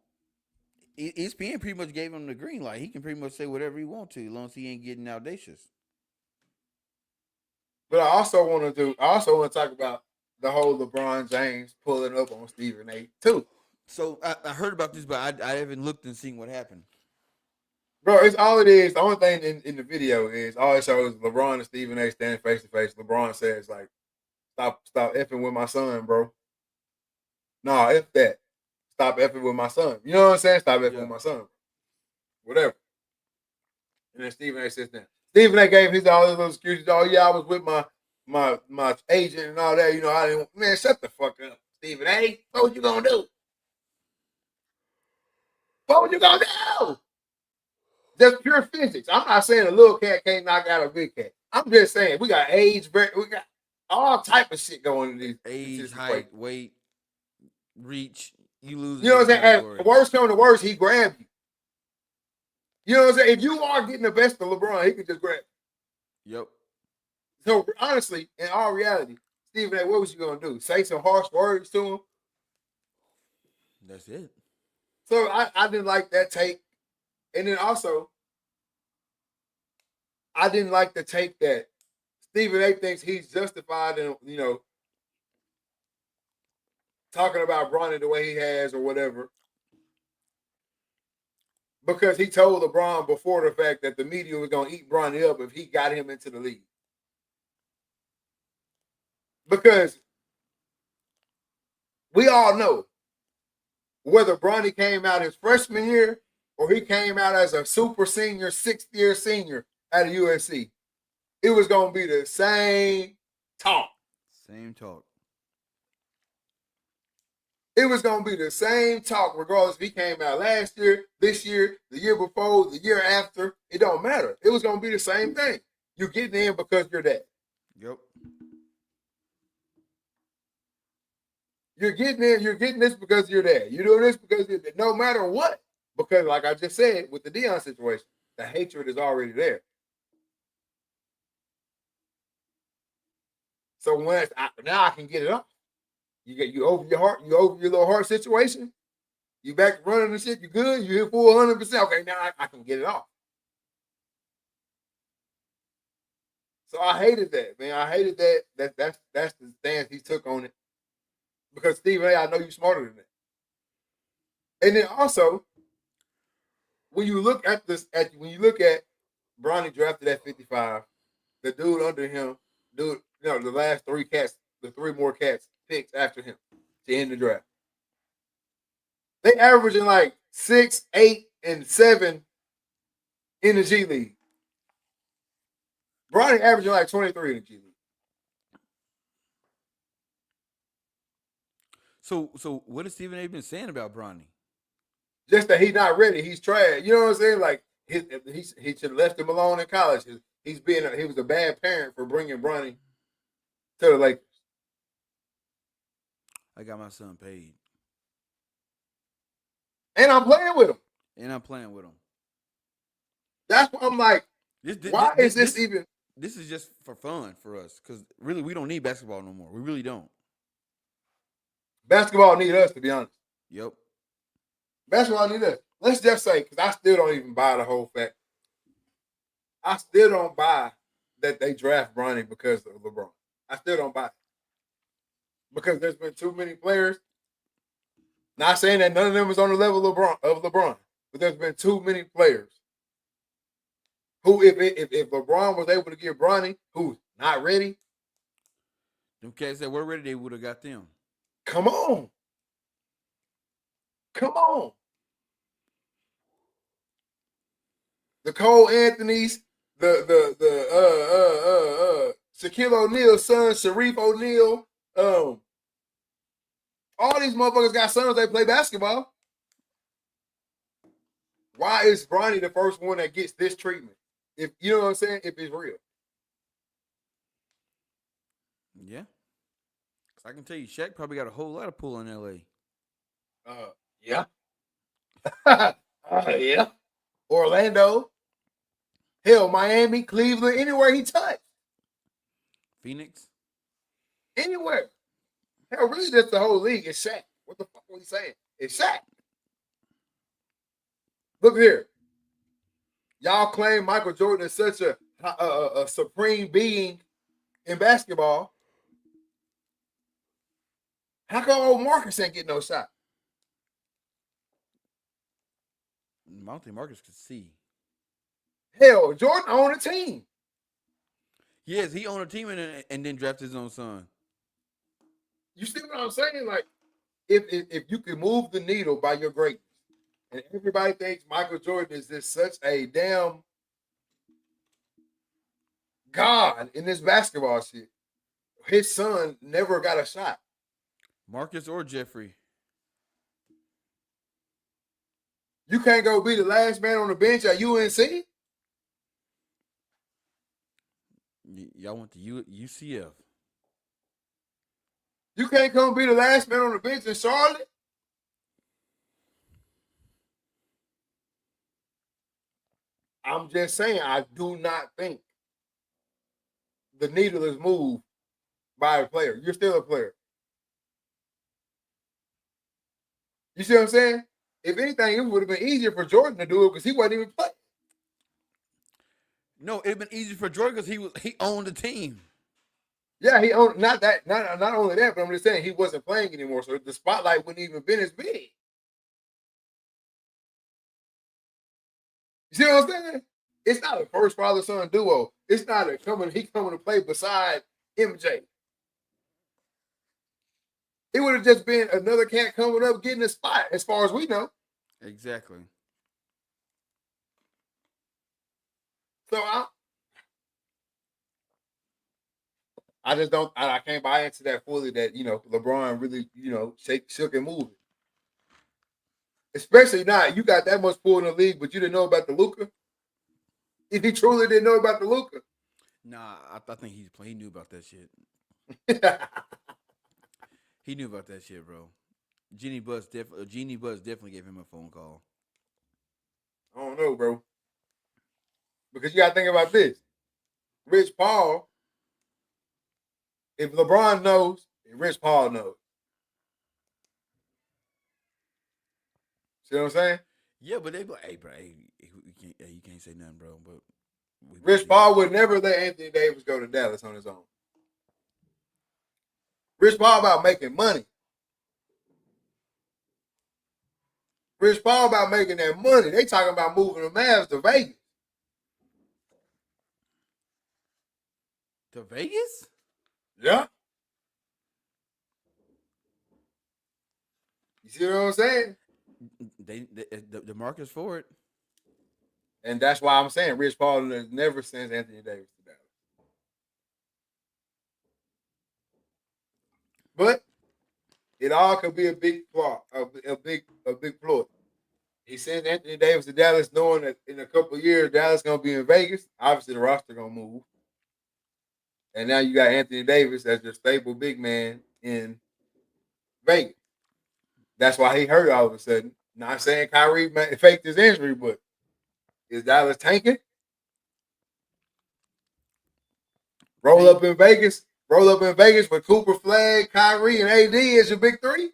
ESPN pretty much gave him the green light. He can pretty much say whatever he want to, as long as he ain't getting audacious. But I also want to talk about the whole LeBron James pulling up on Stephen A. too. So I heard about this, but I haven't looked and seen what happened. Bro, it's all it is. The only thing in the video is all it shows LeBron and Stephen A. standing face to face. LeBron says like, "Stop effing with my son, bro. Nah, f that. Stop effing with my son. You know what I'm saying? Stop effing with my son. Whatever." And then Stephen A. sits down. Stephen A. gave his all his little excuses. Oh yeah, I was with my agent and all that. You know, I didn't. Man, shut the fuck up, Stephen A. What you gonna do? What you gonna do? Just pure physics. I'm not saying a little cat can't knock out a big cat. I'm just saying we got age, we got all type of shit going in these age, height, weight, reach. You lose. You know what I'm saying? And worst come to worst, he grabbed you. You know what I'm saying? If you are getting the best of LeBron, he can just grab you. Yep. So honestly, in all reality, Stephen A., what was you gonna do? Say some harsh words to him? That's it. So I didn't like that take. And then also, I didn't like the take that Stephen A. thinks he's justified in, talking about Bronny the way he has or whatever. Because he told LeBron before the fact that the media was going to eat Bronny up if he got him into the league. Because we all know whether Bronny came out his freshman year or he came out as a super senior, 6th-year senior at USC, it was going to be the same talk. Same talk. It was going to be the same talk regardless if he came out last year, this year, the year before, the year after. It don't matter. It was going to be the same thing. You're getting in because you're that. Yep. You're getting this because you're there. You're doing this because you're there. No matter what. Because like I just said, with the Deion situation, the hatred is already there. So now I can get it off. You over your heart, you over your little heart situation. You back running and shit. You good. You hit full 100%. Okay, now I can get it off. So I hated that, man. I hated that. That's the stance he took on it. Because Stephen A., I know you're smarter than that. And then also, when you look at Bronny drafted at 55, the dude under him, the last the three more cats picked after him to end the draft. They averaging like 6, 8, and 7 in the G League. Bronny averaging like 23 in the G League. So what has Stephen A. been saying about Bronny? Just that he's not ready. He's trash. You know what I'm saying? Like he should have left him alone in college. He was a bad parent for bringing Bronny to the Lakers. I got my son paid, And I'm playing with him. and I'm playing with him. That's why I'm like, why is this even? This is just for fun for us because really we don't need basketball no more. We really don't. Basketball need us, to be honest. Yep. Basketball need us. Let's just say, because I still don't even buy the whole fact. I still don't buy that they draft Bronny because of LeBron. I still don't buy it. Because there's been too many players. Not saying that none of them is on the level of LeBron, but there's been too many players who, if LeBron was able to get Bronny, who's not ready, Them cats that were ready, they would have got them. come on. Come on. The Cole Anthony's, the Shaquille O'Neal's son, Sharif O'Neal, all these motherfuckers got sons that play basketball. Why is Bronny the first one that gets this treatment? If you know what I'm saying, if it's real. Yeah. Cause I can tell you, Shaq probably got a whole lot of pull in L.A. Yeah. Yeah. Orlando. Hell, Miami, Cleveland, anywhere he touched. Phoenix. Anywhere. Hell, really, that's the whole league. It's Shaq. What the fuck was he saying? It's Shaq. Look here. Y'all claim Michael Jordan is such a supreme being in basketball. How come old Marcus ain't getting no shot? I don't think Marcus could see. Hell, Jordan owned a team. Yes, he owned a team and then drafted his own son. You see what I'm saying? Like, if you can move the needle by your greatness, and everybody thinks Michael Jordan is just such a damn god in this basketball shit, his son never got a shot. Marcus or Jeffrey. You can't go be the last man on the bench at UNC. Y'all went to UCF. You can't come be the last man on the bench in Charlotte. I'm just saying, I do not think the needle is moved by a player. You're still a player. You see what I'm saying? If anything, it would have been easier for Jordan to do it because he wasn't even playing. No, it'd been easy for Jordan because he owned the team. Yeah, he owned not only that, but I'm just saying he wasn't playing anymore, so the spotlight wouldn't even been as big. You see what I'm saying? It's not a first father son duo. It's not a coming to play beside MJ. It would have just been another cat coming up getting a spot, as far as we know. Exactly. So I just don't. I can't buy into that fully. That LeBron really shook and moved. Especially not you got that much pull in the league, but you didn't know about the Luca. If he truly didn't know about the Luca, Nah, I think he knew about that shit. I He knew about that shit, bro. Genie Buzz definitely gave him a phone call. don't know, bro. Because you got to think about this. Rich Paul, if LeBron knows, Rich Paul knows. See what I'm saying? Yeah, but they be like, hey, bro, you can't say nothing, bro. But we about Rich to get Paul would never let Anthony Davis go to Dallas on his own. Rich Paul about making money. Rich Paul about making that money. They talking about moving the Mavs to Vegas. to Vegas. Yeah. You see what I'm saying? The market's for it. And that's why I'm saying Rich Paul has never sent Anthony Davis to Dallas. But it all could be a big plot, a big ploy. He sends Anthony Davis to Dallas, knowing that in a couple of years Dallas gonna be in Vegas. Obviously, the roster gonna move, and now you got Anthony Davis as your staple big man in Vegas. That's why he hurt all of a sudden. Not saying Kyrie faked his injury, but is Dallas tanking? Roll Tank. up in Vegas. Roll up in Vegas with Cooper Flag, Kyrie, and AD as your big three.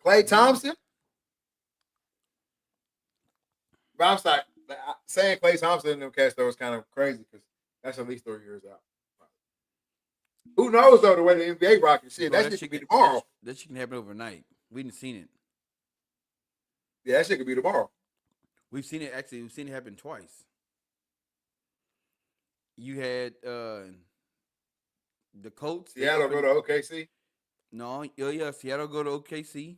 Klay Thompson. But I'm sorry, saying Klay Thompson in them cats though is kind of crazy because that's at least 3 years out. Who knows though the way the NBA rocking shit? Bro, That shit could be tomorrow. that shit can happen overnight. We didn't seen it. Yeah, that shit could be tomorrow. We've seen it actually. We've seen it happen twice. You had the Colts. They Seattle go opened to OKC. no, yeah, Seattle go to OKC,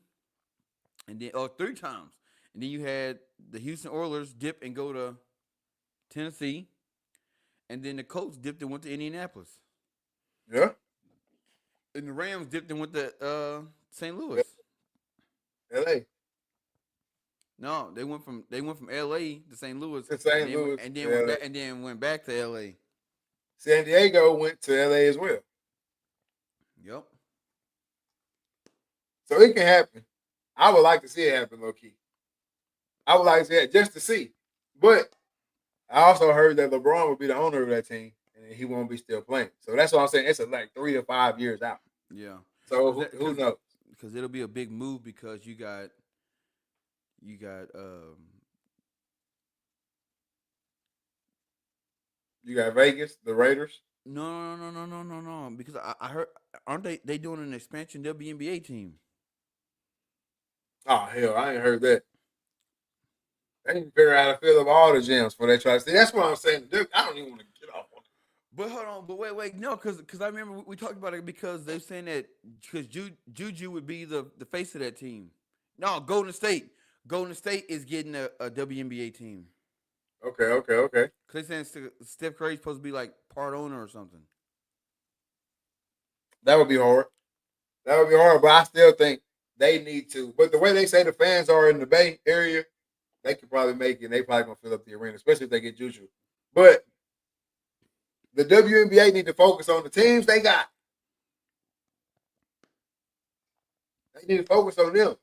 and then 3 times, and then you had the Houston Oilers dip and go to Tennessee, and then the Colts dipped and went to Indianapolis, Yeah. and the Rams dipped and went to St. Yeah. Louis. LA. No, they went from L.A. to St. Louis, To and St. then Louis. and then To went LA. back and then went back to L.A. San Diego went to LA as well. Yep. So it can happen. I would like to see it happen, low key. I would like to see it just to see. But I also heard that LeBron would be the owner of that team and he won't be still playing. So that's what I'm saying. It's like 3 to 5 years out. Yeah. So Because who knows? because it'll be a big move because you got You got Vegas, the Raiders. no because I heard aren't they doing an expansion WNBA team? Oh hell, I ain't heard that. They need to figure out how to fill up all the gyms before they try to see. That's what I'm saying. Dude, I don't even want to get off on it. But hold on, but wait, no, because I remember we talked about it because they're saying that because Juju would be the face of that team. No, Golden State is getting a WNBA team. Okay. Cause they saying Steph Curry's supposed to be like part owner or something. That would be hard. That would be hard, but I still think they need to. But the way they say the fans are in the Bay Area, they could probably make it. And they probably gonna fill up the arena, especially if they get Juju. But the WNBA need to focus on the teams they got. They need to focus on them.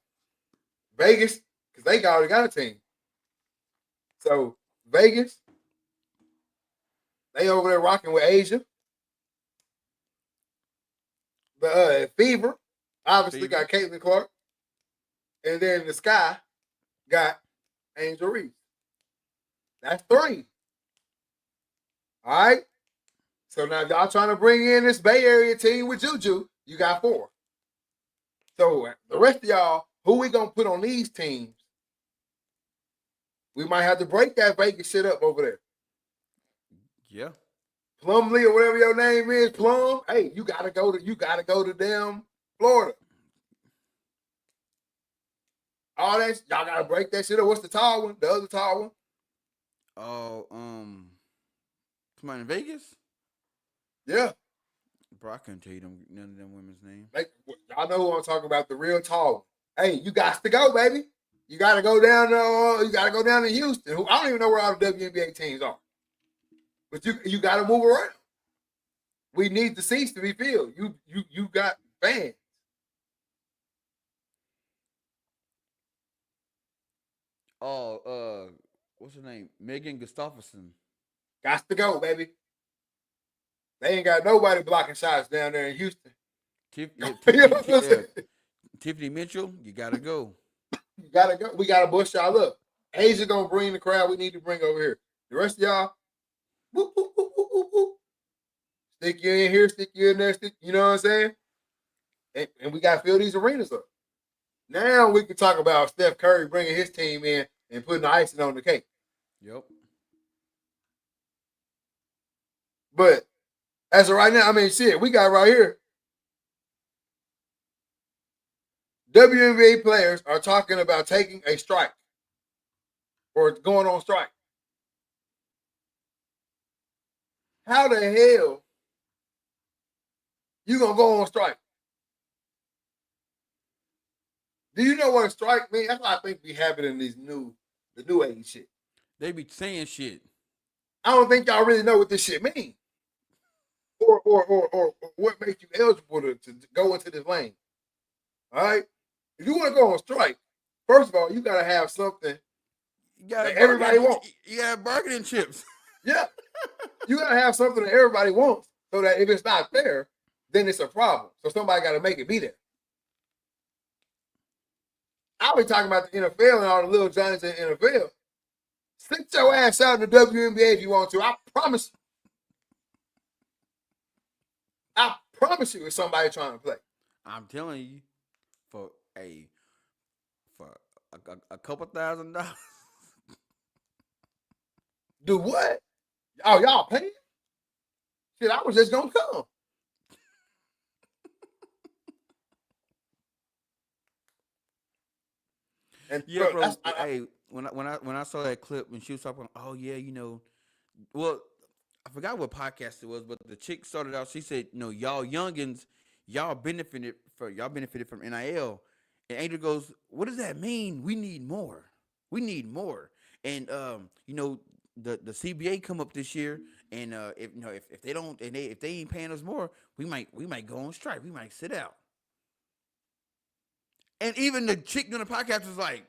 Vegas, because they already got a team. So Vegas, they over there rocking with Asia. The Fever, obviously Fever. got Caitlin Clark. and then the Sky got Angel Reese. That's 3. All right. So now y'all trying to bring in this Bay Area team with Juju. You got 4. So the rest of y'all, who we gonna put on these teams? We might have to break that Vegas shit up over there. Yeah. Plumlee or whatever your name is, Plum. Hey, you gotta go to damn Florida. All that y'all gotta break that shit up. What's the tall one? The other tall one? Oh, somebody in Vegas? Yeah. Bro, I couldn't tell you none of them women's names. Like, y'all know who I'm talking about, the real tall one. Hey, you got to go, baby. You gotta go down to Houston. I don't even know where all the WNBA teams are. But you gotta move around. We need the seats to be filled. You got fans. Oh, what's her name? Megan Gustafson. Got to go, baby. They ain't got nobody blocking shots down there in Houston. You know what I'm saying? Tiffany Mitchell, you gotta go. You gotta go. We gotta bust y'all up. Asia gonna bring the crowd we need to bring over here. The rest of y'all, whoop, whoop, whoop, whoop, whoop, whoop. Stick you in here, stick you in there, you know what I'm saying? And we gotta fill these arenas up. Now we can talk about Steph Curry bringing his team in and putting the icing on the cake. Yep. But as of right now, I mean, shit, we got right here. WNBA players are talking about taking a strike or going on strike. How the hell you gonna go on strike? Do you know what a strike means? That's why I think we have it in the new age shit. They be saying shit. I don't think y'all really know what this shit means. Or what makes you eligible to go into this lane. All right? If you want to go on strike, first of all, you gotta have something You got that everybody wants. You got bargaining chips. Yeah. You gotta have something that everybody wants so that if it's not there, then it's a problem. So somebody gotta make it be there. I'll be talking about the NFL and all the little giants in the NFL. Sit your ass out in the WNBA if you want to. I promise you. I promise you it's somebody trying to play. I'm telling you, for a couple $1,000. Do what? Oh, y'all paying? Shit, I was just gonna come. And Yeah, bro. Hey, when I saw that clip and she was talking, oh yeah, well, I forgot what podcast it was, but the chick started out. She said, y'all youngins, y'all benefited from NIL, and Angel goes, what does that mean? We need more. We need more. And the CBA come up this year, and if they don't, and if they ain't paying us more, we might go on strike. We might sit out. And even the chick doing the podcast was like,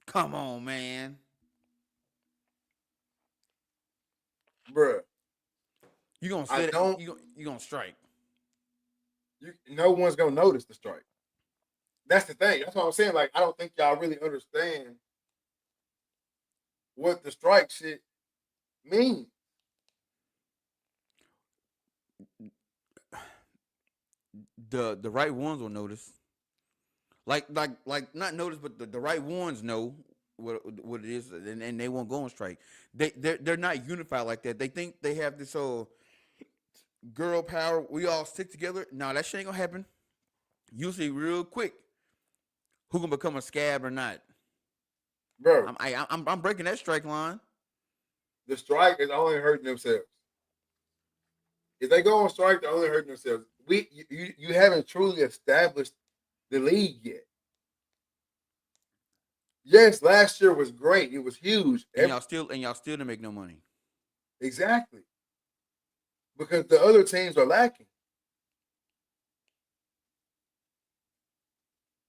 come on, man. bruh, You gonna I sit? don't. You gonna strike? No one's gonna notice the strike. That's the thing. That's what I'm saying. Like, I don't think y'all really understand what the strike shit means. The right ones will notice. Like not notice, but the right ones know what it is, and they won't go on strike. They're not unified like that. They think they have this whole girl power. We all stick together. No, that shit ain't gonna happen. You see real quick who gonna become a scab or not. Bro, I'm breaking that strike line. the strike is only hurting themselves. If they go on strike, they're only hurting themselves. You haven't truly established the league yet. Yes, last year was great. It was huge. And y'all still didn't make no money. Exactly. Because the other teams are lacking.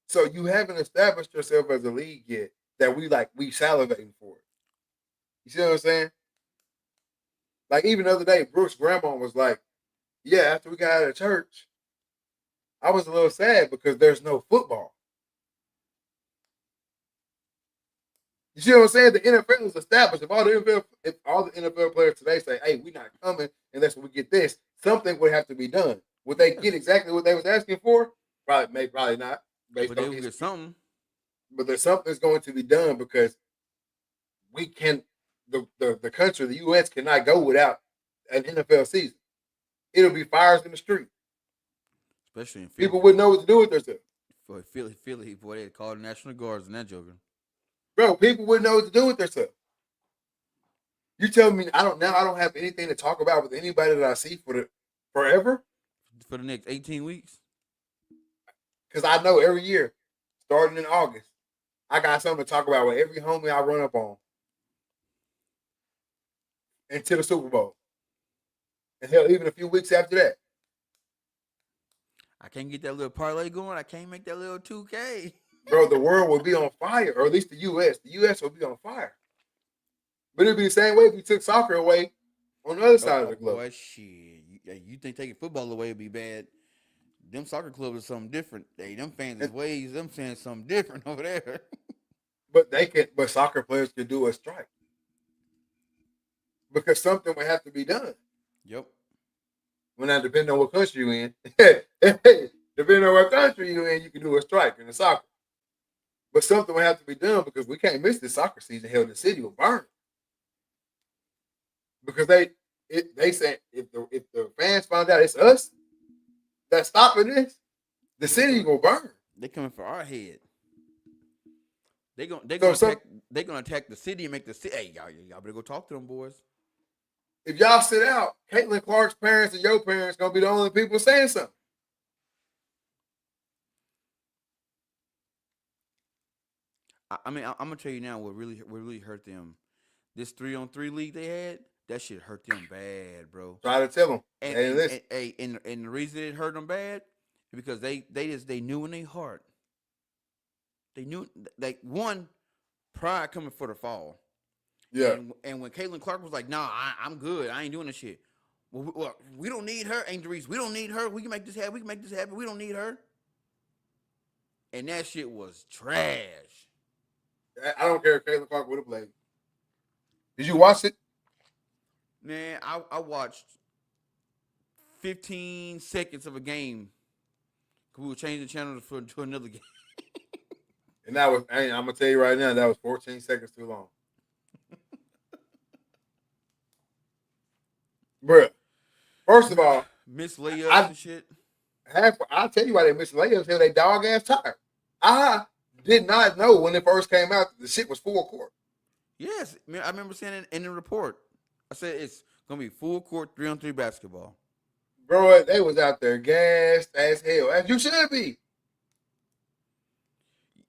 So you haven't established yourself as a league yet that we salivating for it. You see what I'm saying? Like even the other day, Brooks' grandma was like, yeah, after we got out of church, I was a little sad because there's no football. You see what I'm saying? The NFL is established. If all the NFL players today say, "Hey, we're not coming unless we get this," something would have to be done. Would they get Yes, exactly what they was asking for? Probably, maybe, probably not, but based they on will get history. something. But there's something that's going to be done because we can. The country, the U.S. cannot go without an NFL season. It'll be fires in the street. Especially in People Philly. wouldn't know what to do with themselves. For Philly, boy, they called the National Guards and that joker. Bro, people wouldn't know what to do with themselves. You tell me I don't have anything to talk about with anybody that I see for the forever For the next 18 weeks. because I know every year, starting in August, I got something to talk about with every homie I run up on until the Super Bowl, and hell, even a few weeks after that, I can't get that little parlay going. I can't make that little 2K. bro, the world will be on fire, or at least the U.S. The U.S. will be on fire. But it'd be the same way if you took soccer away on the other Oh, side of oh the globe. boy, shit. You think taking football away would be bad? Them soccer clubs are something different. Hey, them fans is And, ways. Them fans something different over there. but soccer players could do a strike because something would have to be done. Yep. Well, now depending on what country you're in, depending on what country you're in, you can do a strike in the soccer. But something will have to be done because we can't miss this soccer season. Hell, the city will burn because they say if the fans find out it's us that's stopping this, the They city coming. will burn. They coming for our head. They So gonna some attack. They gonna attack the city and make the city. Hey, y'all better go talk to them boys. if y'all sit out, Caitlin Clark's parents and your parents gonna be the only people saying something. I mean, I'm gonna tell you now what really hurt them. This 3-on-3 league they had, that shit hurt them bad, bro. Try to tell them, And hey, and listen, and, and the reason it hurt them bad is because they knew in their heart they knew like one pride coming for the fall. yeah, And when Caitlin Clark was like, "Nah, I'm good. I ain't doing this shit." Well, we don't need her, Angel Reese. We don't need her. We can make this happen. We can make this happen. We don't need her. And that shit was trash. I don't care if Caitlin Clark would have played. Did you watch it? Man, I watched 15 seconds of a game. We were changing channels to another game. And that was, I'm gonna tell you right now, that was 14 seconds too long, bruh. First of all, Miss layups I and shit. I'll tell you why they missing layups. Hell, they dog ass tired. I did not know when it first came out that the shit was full court. Yes, man, I remember saying it in the report. I said it's gonna be full court 3-on-3 basketball. Bro, they was out there gassed as hell, as you should be.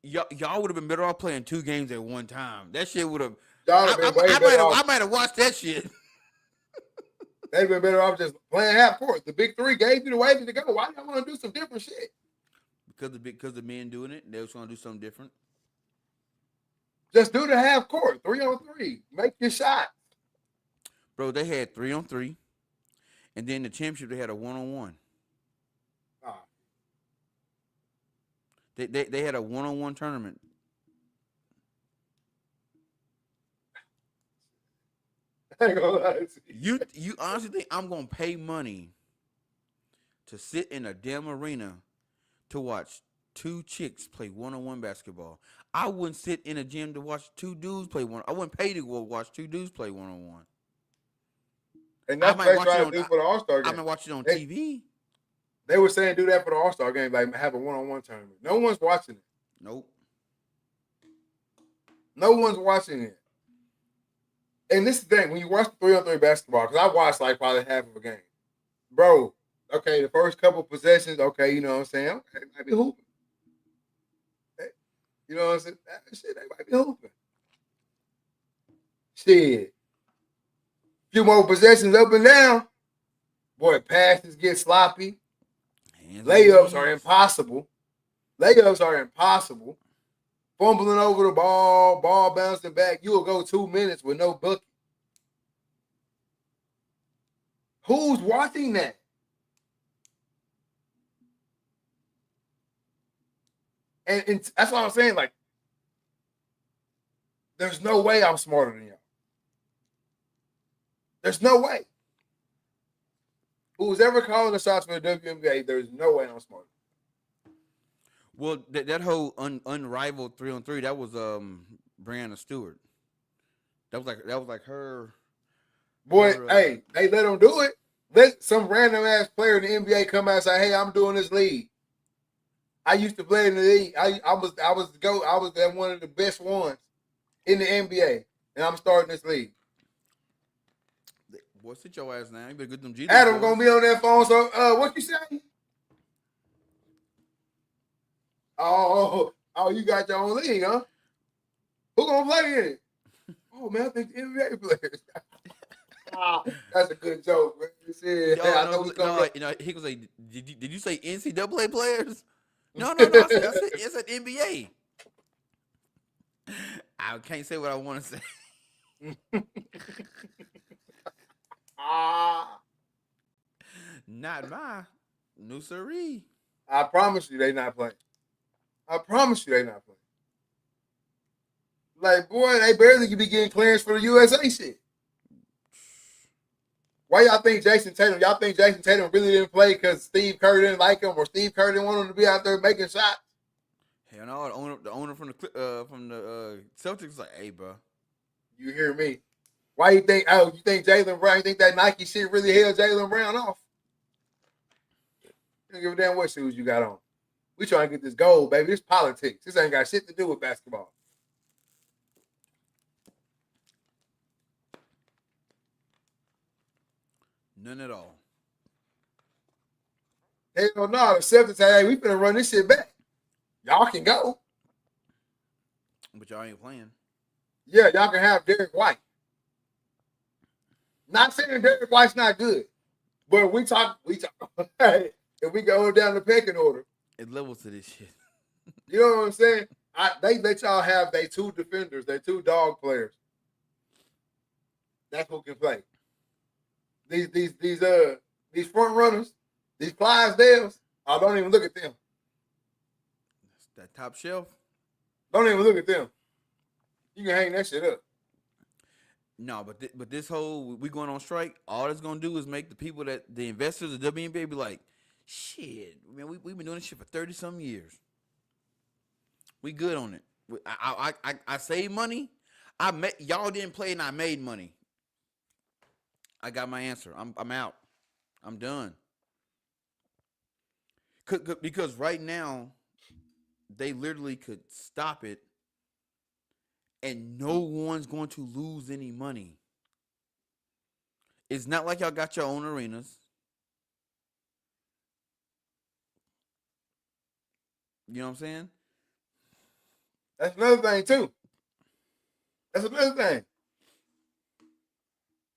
Y'all would have been better off playing 2 games at one time. That shit would have. Y'all have been way better off. I might have watched that shit. They've been better off just playing half court. The big three gave you the way to go. Why y'all want to do some different shit? Because the men doing it, they was gonna do something different. Just do the half court, 3-on-3. Make your shot. Bro, they had 3-on-3, and then the championship they had a 1-on-1. Ah, They had a 1-on-1 tournament. I ain't gonna lie to You honestly think I'm gonna pay money to sit in a damn arena to watch 2 chicks play 1-on-1 basketball? I wouldn't sit in a gym to watch 2 dudes play one. I wouldn't pay to go watch 2 dudes play 1-on-1. And I that's what might they watch it try to on. do for the All Star I game. might watch it on They, TV. they were saying do that for the All Star game, like have a 1-on-1 tournament. No one's watching it. Nope. No one's watching it. And this is the thing, when you watch the 3-on-3 basketball, because I watched like probably half of a game. Bro, okay, the first couple possessions, okay, you know what I'm saying? Okay, they might be hooping. You know what I'm saying? Shit, they might be hooping. Shit. Few more possessions up and down. Boy, passes get sloppy. Hands on Layups are knees. impossible. Layups are impossible. Fumbling over the ball, ball bouncing back. You'll go 2 minutes with no bucket. Who's watching that? And that's what I'm saying. Like, there's no way I'm smarter than y'all. There's no way. Who's ever calling the shots for the WNBA, there's no way I'm smarter. Well, that whole unrivaled 3-on-3, that was Brianna Stewart. That was like Boy, her hey, they let them do it. Let some random ass player in the NBA come out and say, "Hey, I'm doing this league. I used to play in the league. I was one of the best ones in the NBA, and I'm starting this league." boy, sit your ass down. You better get them G League Adam boys. gonna be on that phone. So, what you say? Oh, you got your own league, huh? Who gonna play in it? Oh man, I think the NBA players. That's a good joke, man. Shit, No, I no, know we coming no. up. He was like, did you say NCAA players? No, no, no. I said NBA. I can't say what I want to say. Ah, Not my new siree. I promise you, they not playing. I promise you, they not playing. Like, boy, they barely could be getting clearance for the USA shit. Why y'all think Jason Tatum? Y'all think Jason Tatum really didn't play because Steve Kerr didn't like him, or Steve Kerr didn't want him to be out there making shots? Hell no, the owner from the Celtics was like, hey, bro. You hear me? Why you think? Oh, you think Jaylen Brown? You think that Nike shit really held Jaylen Brown off? You don't give a damn what shoes you got on. We trying to get this gold, baby. This politics. This ain't got shit to do with basketball. None at all. Hell no, the Celtics say, hey, we finna run this shit back. Y'all can go. But y'all ain't playing. Yeah, y'all can have Derek White. Not saying Derek White's not good, but we talk. Hey, if we go down the pecking order, It levels to this shit. you know what I'm saying? They let y'all have they two defenders, they two dog players. That's who can play. These front runners, these Clydesdales. Oh, don't even look at them. That top shelf. Don't even look at them. You can hang that shit up. No, but this whole we going on strike. All it's gonna do is make the people that the investors of WNBA be like, shit, man, we've been doing this shit for 30-some years. We good on it. I saved money. Y'all didn't play and I made money. I got my answer. I'm out. I'm done. Because right now, they literally could stop it, and no one's going to lose any money. It's not like y'all got your own arenas. You know what I'm saying? That's another thing too. That's another thing.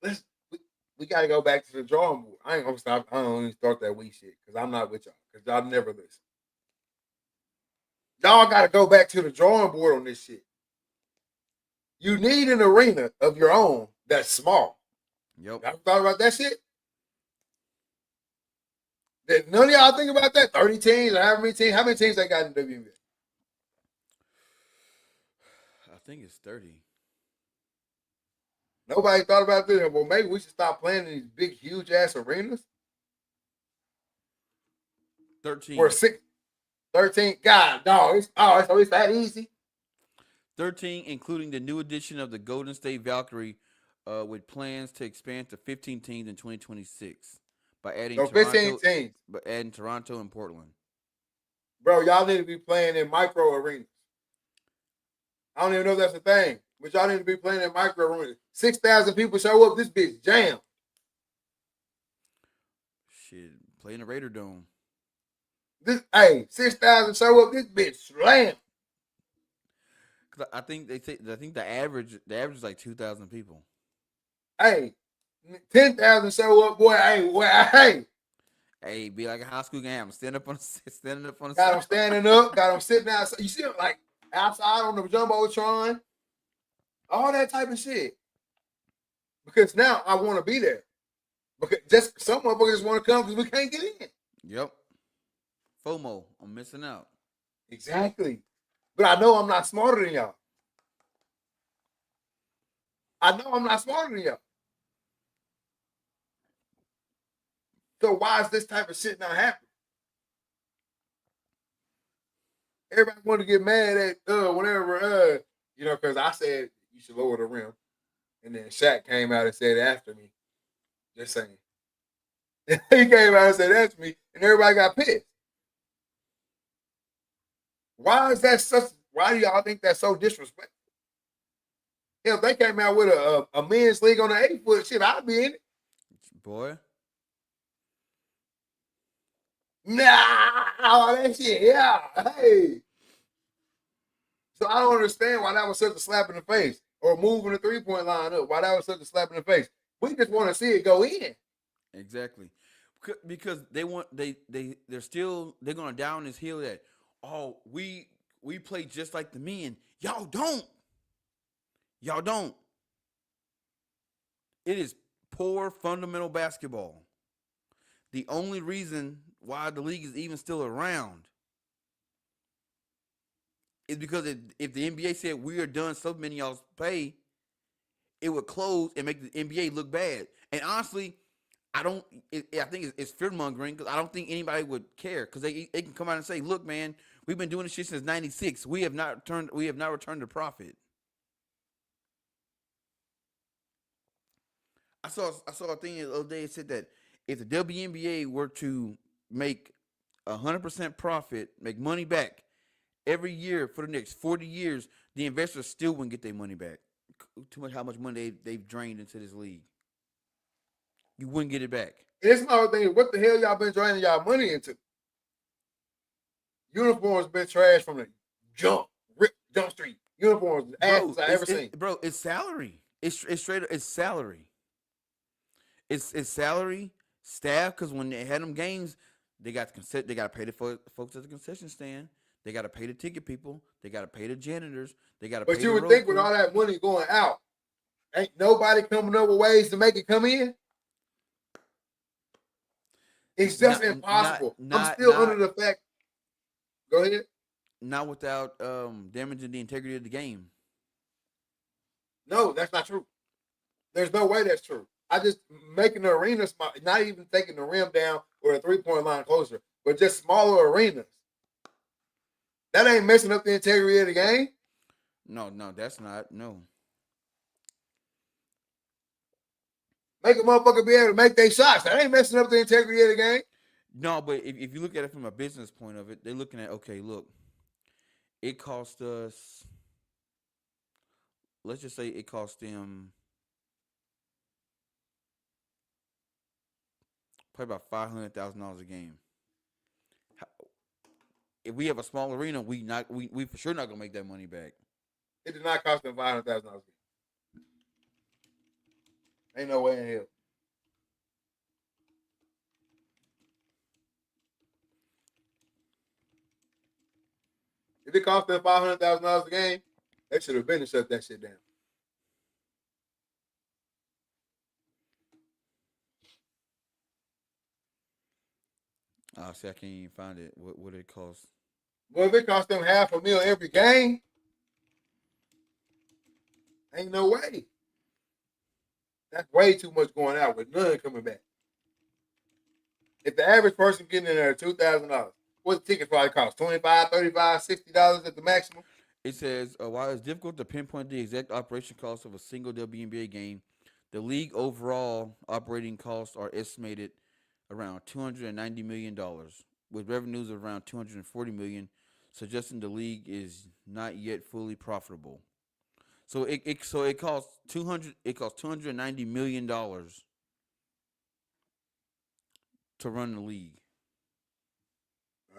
Let's we got to go back to the drawing board. I ain't gonna stop. I don't even start that weak shit because I'm not with y'all because y'all never listen. Y'all got to go back to the drawing board on this shit. You need an arena of your own that's small. Yep. Y'all thought about that shit? None of y'all think about that? 30 teams or how many teams? How many teams they got in the WNBA? I think it's 30. Nobody thought about this. Well, maybe we should stop playing in these big, huge ass arenas. 13. Or 13. God, dog. It's that easy. 13, including the new addition of the Golden State Valkyrie, with plans to expand to 15 teams in 2026 by adding So 15 teams. Toronto and Portland. Bro, y'all need to be playing in micro arenas. I don't even know if that's a thing, but y'all need to be playing in micro arenas. 6,000 people show up, this bitch jam. Shit, play in the Raider Dome. 6,000 show up, this bitch slam. I think the average is like 2,000 people. Hey, 10,000 show up, boy. Hey. Hey, be like a high school game. Standing up on the Got them standing up, got them sitting outside. You see them like outside on the Jumbotron, all that type of shit. Because now I want to be there. Because just some motherfuckers just want to come because we can't get in. Yep. FOMO. I'm missing out. Exactly. But I know I'm not smarter than y'all. I know I'm not smarter than y'all. So why is this type of shit not happening? Everybody want to get mad at whenever because I said you should lower the rim, and then Shaq came out and said it after me. Just saying. He came out and said that to me, and everybody got pissed. Why is that such? Why do y'all think that's so disrespectful? Hell, if they came out with a men's league on the 8 foot, shit, I'd be in it. Boy, Nah, that shit, yeah, hey. So I don't understand why that was such a slap in the face, or moving the 3 point line up. Why that was such a slap in the face? We just want to see it go in. exactly. Because they want they're gonna down this hill that we play just like the men. Y'all don't. Y'all don't. It is poor fundamental basketball. The only reason why the league is even still around is because if the NBA said we are done supplementing y'all's pay, it would close and make the NBA look bad. And honestly, I don't. I think it's fear mongering because I don't think anybody would care because they can come out and say, "Look, man, we've been doing this shit since '96. We have not returned a profit." I saw a thing the other day that said that if the WNBA were to make 100% profit, make money back every year for the next 40 years, the investors still wouldn't get their money back. Too much how much money they've drained into this league. You wouldn't get it back. And it's my whole thing. What the hell y'all been draining y'all money into? Uniforms been trash from the jump street. Uniforms, the Bro, asses I ever seen. it's salary. It's straight up it's salary. It's salary, staff, because when they had them games, they got to pay the folks at the concession stand. They got to pay the ticket people. They got to pay the janitors. They got to But pay you the would road think with crew. all that money going out, ain't nobody coming up with ways to make it come in? It's just Not not impossible. I'm not still under not the fact. Go ahead. not without damaging the integrity of the game. No, that's not true. There's no way that's true. I just making the arenas, not even taking the rim down or the 3 point line closer, but just smaller arenas. That ain't messing up the integrity of the game. No, that's not no. Make a motherfucker be able to make their shots. That ain't messing up the integrity of the game. No, but if you look at it from a business point of it, they're looking at okay, look, it cost us. Let's just say it cost them probably about $500,000 a game. If we have a small arena, we for sure not gonna make that money back. It did not cost them $500,000. Ain't no way in hell. If it cost them $500,000 a game, they should have been to shut that shit down. See, I can't even find it. What did it cost? Well, if it cost them $500,000 every game, ain't no way. That's way too much going out with none coming back. If the average person getting in there $2,000, what the ticket probably cost? 25, 35, $60 at the maximum. It says while it's difficult to pinpoint the exact operation cost of a single WNBA game, the league overall operating costs are estimated around $290 million, with revenues of around $240 million, suggesting the league is not yet fully profitable. So it costs 290 million dollars to run the league.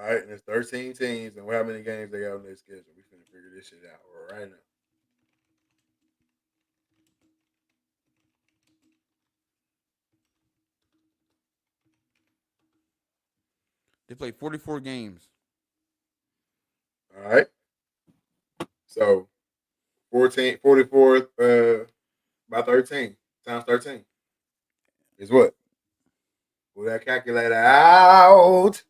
All right, and it's 13 teams, and how many games they got on their schedule? We finna figure this shit out right now. They play 44 games. All right. So 14, 44 by 13 times 13 is what? Pull that calculator out.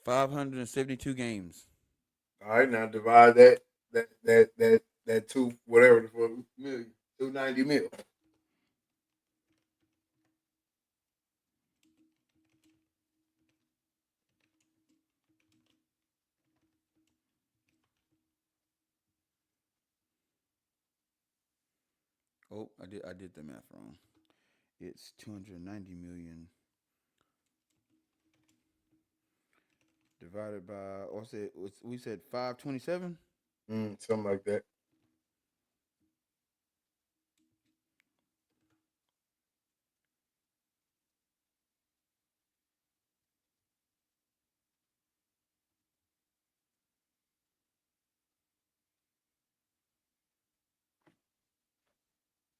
572 games. All right, now divide that two whatever the fuck million, 290 mil. Oh, I did the math wrong. It's 290 million divided by what's it? We said 527. Something like that.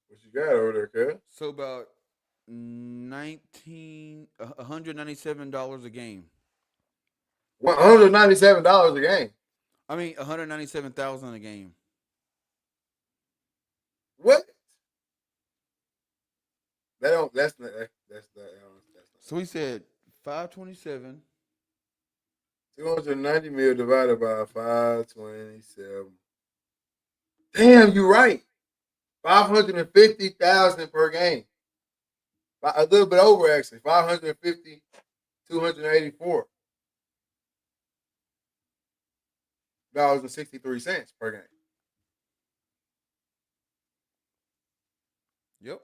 What you got over there, cuz? So about 19 $197 a game. $197 a game. I mean 197,000 a game. What? That don't. That's So we said 527. 290 mil divided by 527. Damn, you right. 550,000 per game. A little bit over actually. 550, 284 dollars and 63 cents per game. Yep.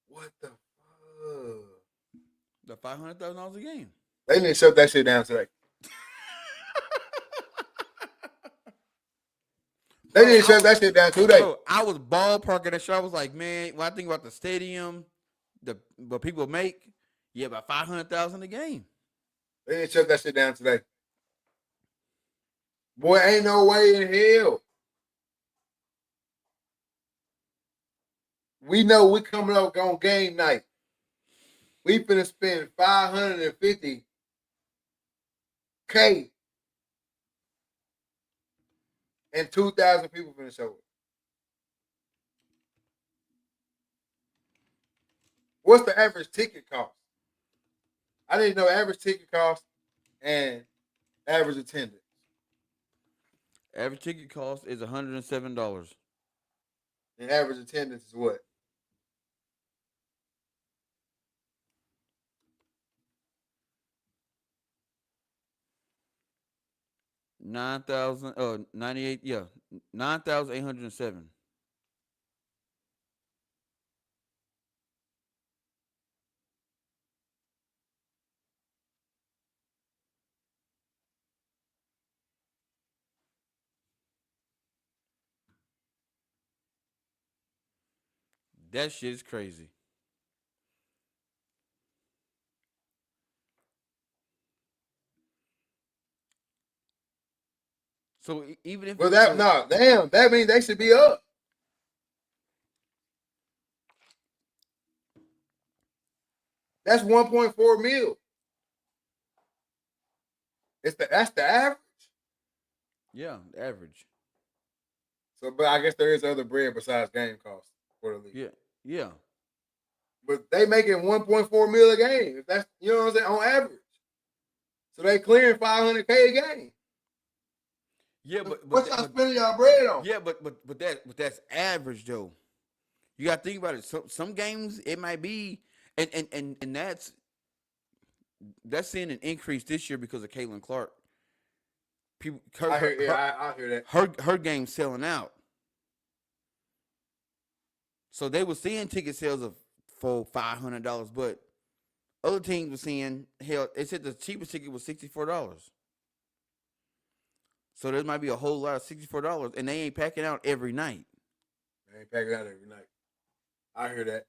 What the fuck? The $500,000 a game. They need to shut that shit down today. They Bro, need to shut that shit down today. I was ballparking that shit. I was like, man, when I think about the stadium, the what people make, yeah, about 500,000 a game. They need to shut that shit down today. Boy, ain't no way in hell. We know we coming up on game night. We finna spend 550K and 2,000 people finna show up. What's the average ticket cost? I didn't know average ticket cost and average attendance. Average ticket cost is $107. And average attendance is what? 9,000 98, yeah. 9,807. That shit is crazy. So even if Well, that so no, damn, that means they should be up. That's 1.4 mil. That's the average. yeah, the average. So, but I guess there is other bread besides game costs for the league. Yeah. Yeah. But they making 1.4 mil a game. If that's you know what I'm saying on average. So they clearing 500K a game. Yeah, What y'all spending y'all bread on? yeah, but that's average though. You got to think about it. Some games it might be, and that's seeing an increase this year because of Caitlin Clark. People, I hear that. her game selling out. So they were seeing ticket sales of for $500, but other teams were seeing hell. They said the cheapest ticket was $64. So there might be a whole lot of $64, and they ain't packing out every night. They ain't packing out every night. I hear that.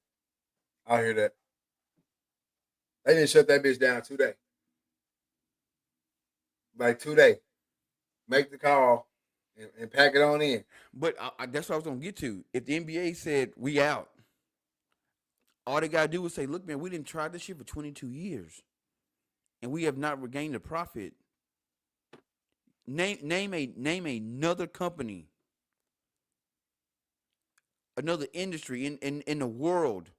I hear that. They didn't shut that bitch down today. Like today. Make the call and pack it on in. But that's what I was gonna get to. If the NBA said we out, all they gotta do is say, "Look, man, we didn't try this shit for 22 years, and we have not regained a profit." Name another company, another industry in the world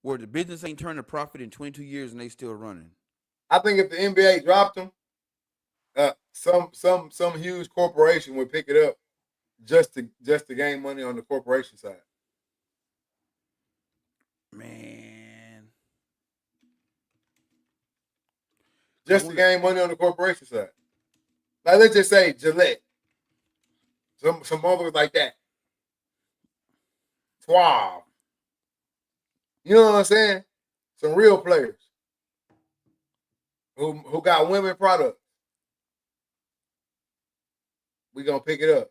where the business ain't turned a profit in 22 years and they still running. I think if the NBA dropped them, some huge corporation would pick it up just to gain money on the corporation side. Man, Just to gain money on the corporation side. Like let's just say Gillette, some motherfuckers like that. Suave. You know what I'm saying? Some real players who got women products. We gonna pick it up.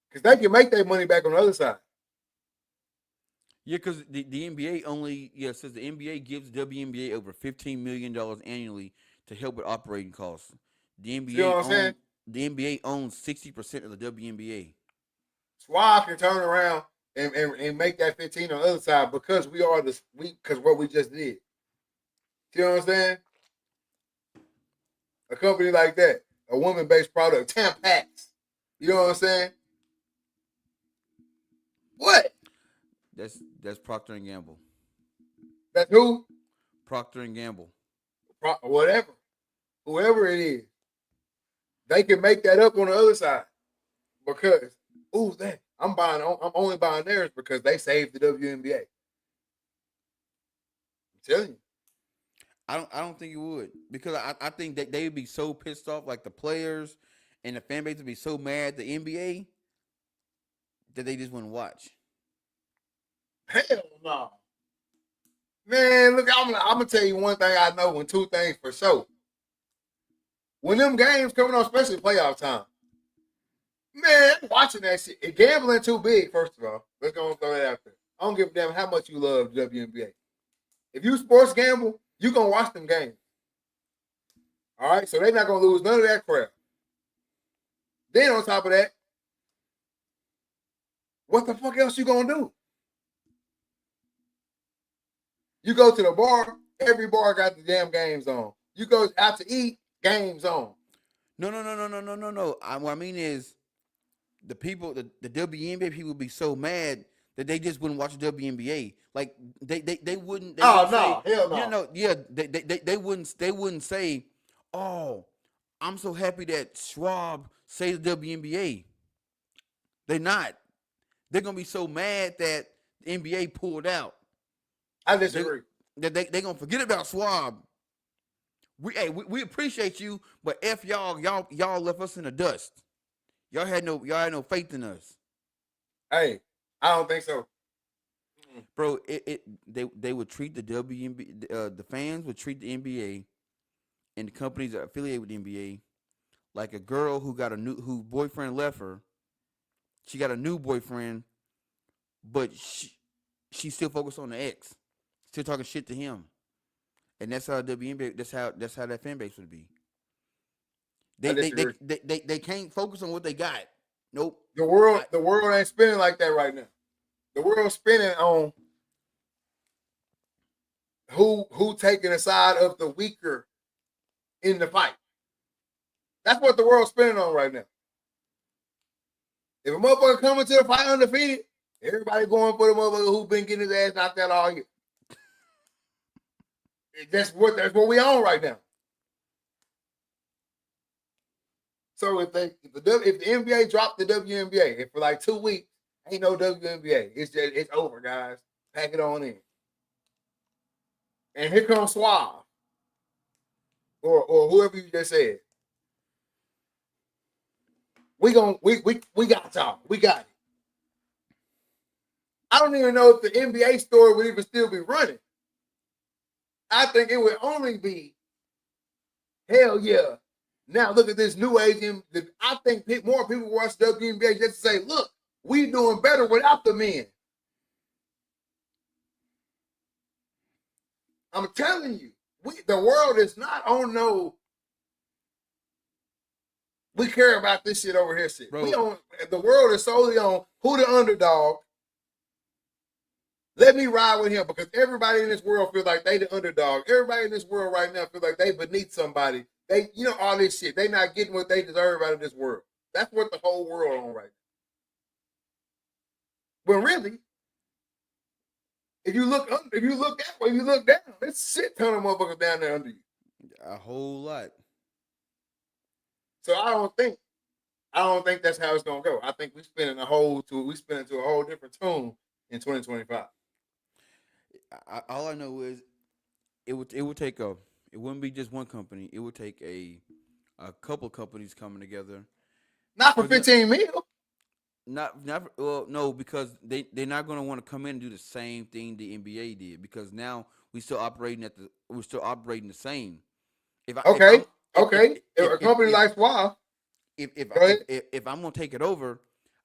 Because they can make their money back on the other side. yeah, because the NBA only says the NBA gives WNBA over $15 million annually to help with operating costs. The See what NBA I'm saying? the NBA owns 60% of the WNBA. Suave can turn around and make that 15 on the other side because because what we just did. See what I'm saying? A company like that, a woman-based product, Tampax. You know what I'm saying? What? That's Procter and Gamble. That's who? Procter and Gamble. Whatever. Whoever it is. They can make that up on the other side. Because, I'm only buying theirs because they saved the WNBA. I'm telling you. I don't think it would because I think that they would be so pissed off, like the players and the fan base would be so mad at the NBA that they just wouldn't watch. Hell no. Man, look, I'm gonna tell you one thing I know and two things for sure. When them games coming on, especially playoff time, man, I'm watching that shit. And gambling too big, first of all. Let's go and throw that out there. I don't give a damn how much you love WNBA. If you sports gamble, you gonna watch them games. All right, so they're not gonna lose none of that crap. Then on top of that, what the fuck else you gonna do? You go to the bar, every bar got the damn games on. You go out to eat, games on. No. What I mean is the people, the WNBA people would be so mad that they just wouldn't watch the WNBA. Like they wouldn't Oh say, no, hell no. they wouldn't say, oh, I'm so happy that Schwab saved the WNBA. They're not. They're gonna be so mad that the NBA pulled out. I They disagree. they gonna forget about Schwab. We appreciate you, but f y'all left us in the dust. Y'all had no faith in us, Hey, I don't think so. bro. They would treat the WNBA, the fans would treat the NBA and the companies that are affiliated with the NBA like a girl whose boyfriend left her. She got a new boyfriend, but she still focused on the ex, still talking shit to him, and that's how WNBA. That's how that fan base would be. I They they, they disagree. they they they can't focus on what they got. Nope. The world, I, the world ain't spinning like that right now. The world's spinning on who taking the side of the weaker in the fight. That's what the world's spinning on right now. If a motherfucker coming to the fight undefeated, everybody going for the motherfucker who been getting his ass knocked out all year. That's what we on right now. So if the NBA dropped the WNBA, and for like 2 weeks, ain't no WNBA. It's over, guys. Pack it on in. And here comes Suave. Or whoever you just said. We got y'all. We got it. I don't even know if the NBA story would even still be running. I think it would only be, hell yeah. Now look at this new age. I think more people watch WNBA just to say, look, we doing better without the men. I'm telling you, the world is not on no. We care about this shit over here. Shit. bro, The world is solely on who the underdog. Let me ride with him because everybody in this world feels like they the underdog. Everybody in this world right now feels like they beneath somebody. They, all this shit. They not getting what they deserve out of this world. That's what the whole world on right now. But really, if you look that way, you look down. There's shit ton of motherfuckers down there under you. A whole lot. So I don't think that's how it's gonna go. I think we spinning to a whole different tune in 2025. All I know is it would take a it wouldn't be just one company. It would take a couple companies coming together. Not for For them, 15 mil. not well, no, because they're not going to want to come in and do the same thing the NBA did, because now we're still operating the same. If I if Okay, I'm okay. If a company like Suave, go ahead. if I'm gonna take it over,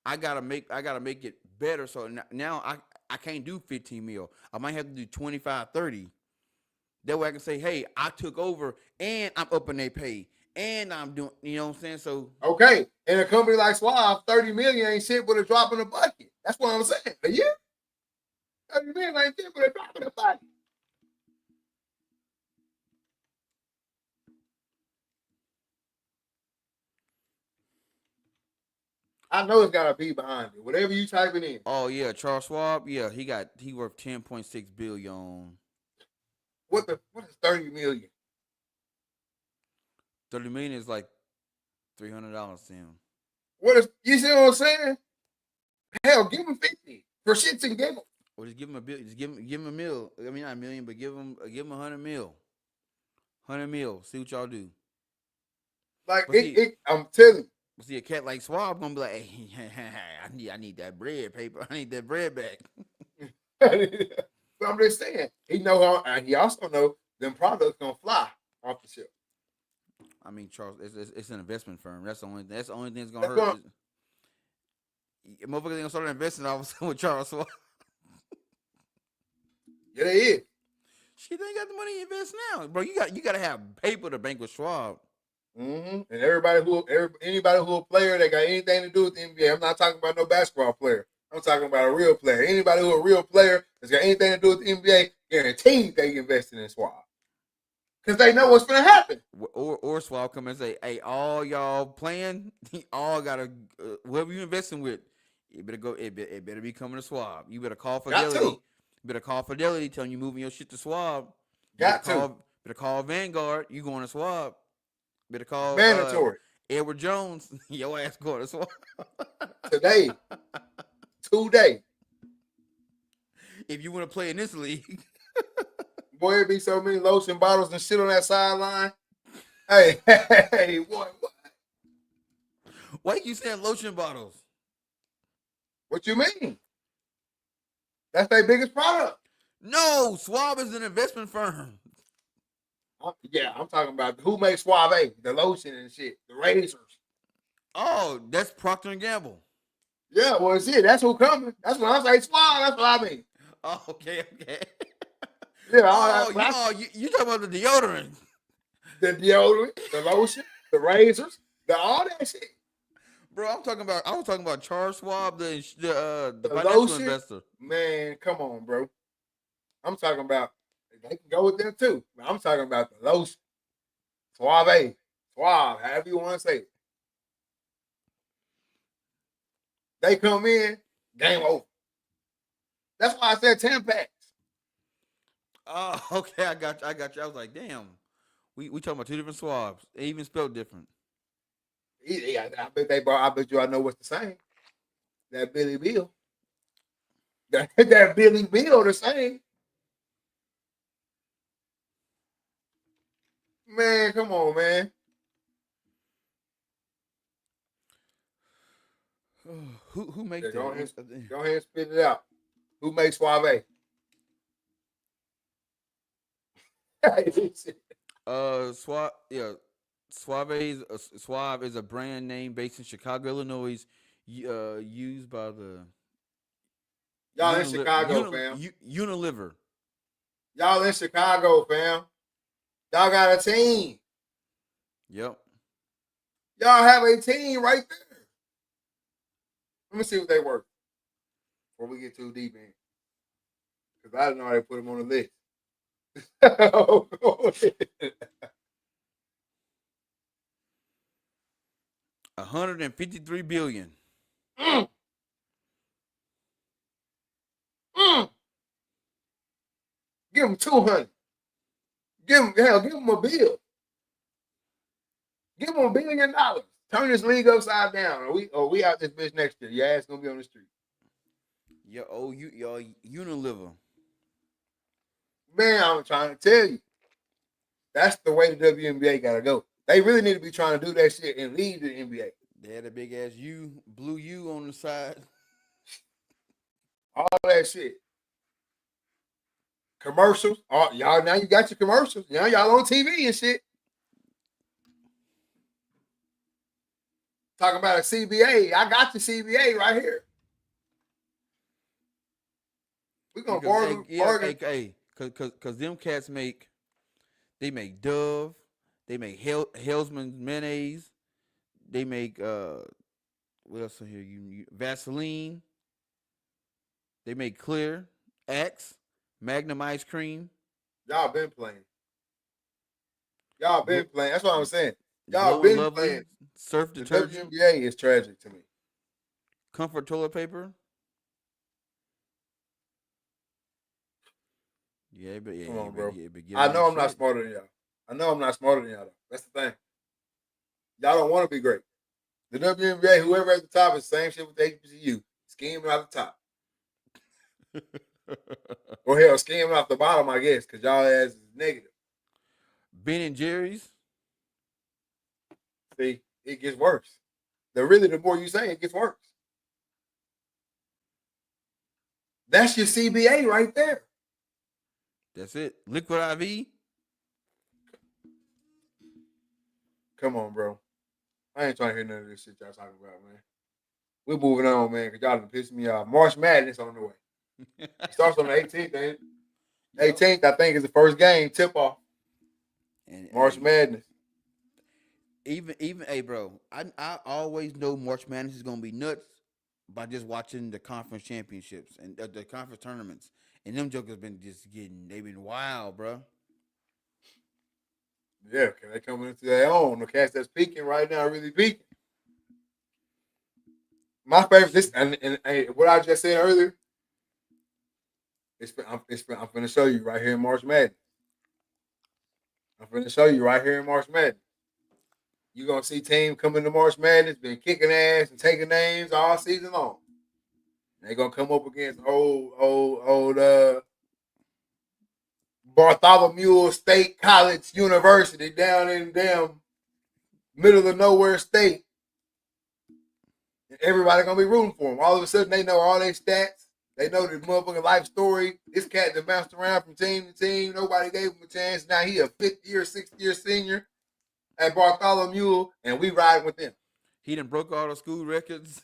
I gotta make it better. So now I can't do 15 mil. I might have to do 25, 30. That way I can say, hey, I took over and I'm upping their pay and I'm doing, you know what I'm saying? So Okay, and a company like Suave, 30 million ain't shit but a drop in the bucket. That's what I'm saying. A year, 30 million ain't shit but a drop in the bucket. I know it's got a P behind it. Whatever you typing in, oh yeah, Charles Schwab, yeah, he worth 10.6 billion. what is 30 million? 30 million is like $300 to him. What is you see what I'm saying? Hell, give him 50 for shits and giggles. Or just give him a bill. Just give him a meal. I mean, not a million, but give him 100 mil. 100 mil. See what y'all do. Like But see, I'm telling a cat like Swab gonna be like, hey, I need that bread paper. I need that bread back. you. But I'm just saying, he know how, and he also know them products gonna fly off the shelf. I mean, Charles, it's an investment firm. That's the only thing that's gonna That's hurt. going, Motherfuckers ain't gonna start investing all of a sudden with Charles Swab. yeah, they is. Shit, they ain't got the money to invest now, bro. You gotta have paper to bank with Schwab. And anybody who a player that got anything to do with the NBA, I'm not talking about no basketball player. I'm talking about a real player. Anybody who a real player that's got anything to do with the NBA, guaranteed they investing in Swab because they know what's going to happen. Or Swab come and say, hey, all y'all playing, all gotta whoever you investing with, it better go. It better be coming to Swab. You better call Got Fidelity. to, You better call Fidelity, telling you moving your shit to Swab. You got to, better call Vanguard. You going to Swab. Better call mandatory Edward Jones. Your ass going to Swab. today, today. If you want to play in this league. Boy, it be so many lotion bottles and shit on that sideline. Hey, hey, boy, Why you saying lotion bottles? what you mean? That's their biggest product. No, Swab is an investment firm. Yeah, I'm talking about who makes Suave, the lotion and shit, the razors. Oh, that's Procter and Gamble. Yeah, well, shit, that's who coming. That's when I say Suave, that's what I mean. Oh, okay. Yeah, Oh, you talking about the deodorant? the deodorant, the lotion, the razors, the all that shit. Bro, I was talking about Charles Schwab, the The financial lotion, investor. man, come on, bro. I'm talking about they can go with them too. But I'm talking about the lotion, Suave, Suave, however you want to say it. They come in, game over. That's why I said 10 packs. Oh, okay, I got you. I was like, damn, we talking about two different swabs. They even spelled different. Yeah, I bet they brought. I bet you I know what's the same. That Billy Bill. That Billy Bill the same. Man, come on, man. Who make Yeah, that? go ahead and spit it out. Who makes Suave? Swab, yeah, Suave is a brand name based in Chicago, Illinois, used by the Y'all in Chicago, fam. Unilever. Y'all in Chicago, fam. Y'all got a team. Yep. Y'all have a team right there. Let me see what they work before we get too deep in. Because I didn't know how they put them on the list. Oh, 153 billion. mm, mm. Give him 200. Give him a bill. Give him $1 billion. Turn this league upside down, or we out this bitch next year. Your ass gonna be on the street. Your Unilever. Man, I'm trying to tell you, that's the way the WNBA gotta go. They really need to be trying to do that shit and leave the NBA. They had a big ass blue U on the side. All that shit. Commercials. Y'all now you got your commercials. Now y'all on TV and shit. Talking about a CBA. I got the CBA right here. We're gonna bargain. Cause them cats make Dove, they make Hellsman mayonnaise, they make what else in here? Vaseline, they make Clear, Axe, Magnum ice cream. Y'all been playing. Y'all been playing. That's what I'm saying. Y'all Glow and been Lovely, playing. surf The detergent, WNBA is tragic to me. Comfort toilet paper. Come on, bro. Yeah, but get I on know that I'm not shit. smarter than y'all. I know I'm not smarter than y'all. Though. That's the thing. Y'all don't want to be great. The WNBA, whoever at the top, is the same shit with the HBCU. Scheming out the top. Or hell, scheming off the bottom, I guess, because y'all ass is negative. Ben and Jerry's. See, it gets worse. The more you say, it gets worse. That's your CBA right there. That's it. Liquid IV. Come on, bro. I ain't trying to hear none of this shit y'all talking about, man. We're moving on, man, because y'all done pissed me off. March Madness on the way. It starts on the 18th, ain't it? Yep. 18th, I think, is the first game tip off. And March Madness. even hey bro, I always know March Madness is gonna be nuts by just watching the conference championships and the conference tournaments. And them jokers been just they've been wild, bro. Yeah, because they coming into their own. The cats that's peaking right now really peaking. My favorite, this and what I just said earlier, I'm going to show you right here in March Madness. I'm going to show you right here in March Madness. You're going to see team coming to March Madness, been kicking ass and taking names all season long. They're going to come up against old Bartholomew State College University down in damn middle of nowhere state. And everybody going to be rooting for them. All of a sudden, they know all their stats. They know the motherfucking life story. This cat that bounced around from team to team. Nobody gave him a chance. Now he a 5th-year, 6th-year senior at Bartholomew, and we ride with him. He done broke all the school records.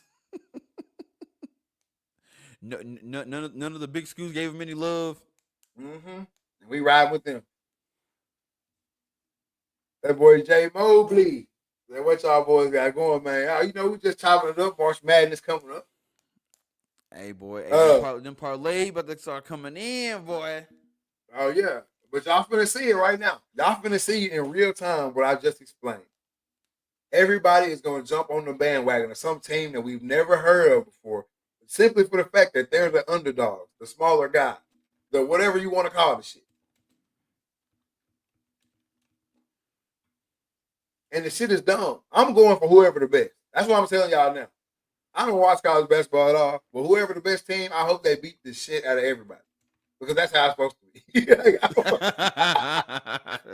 None of the big schools gave him any love. Mm-hmm. And we ride with them. That boy Jay Mobley. What y'all boys got going, man? We just chopping it up. March Madness coming up. Hey boy, them parlay about to start coming in, boy. Oh yeah, but y'all finna see it right now. Y'all finna see it in real time what I just explained. Everybody is gonna jump on the bandwagon of some team that we've never heard of before, simply for the fact that they're the underdogs, the smaller guy, the whatever you want to call the shit. And the shit is dumb. I'm going for whoever the best. That's what I'm telling y'all now. I don't watch college basketball at all, but whoever the best team, I hope they beat the shit out of everybody. Because that's how it's supposed to be. I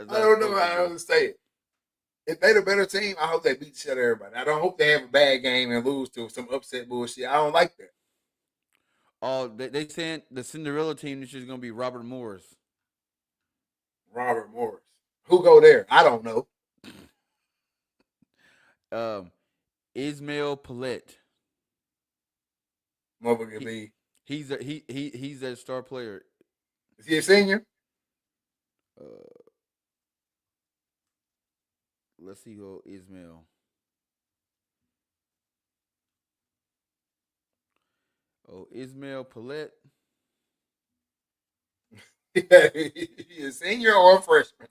don't know how else to say it. If they the better team, I hope they beat the shit out of everybody. I don't hope they have a bad game and lose to some upset bullshit. I don't like that. Oh, they saying the Cinderella team this year is gonna be Robert Morris. Robert Morris. Who go there? I don't know. Ismail Paulette. Motherfucker be. He's a star player. Is he a senior? Uh, let's see who Ismail. Oh, Ismail Paulette. He a senior or a freshman?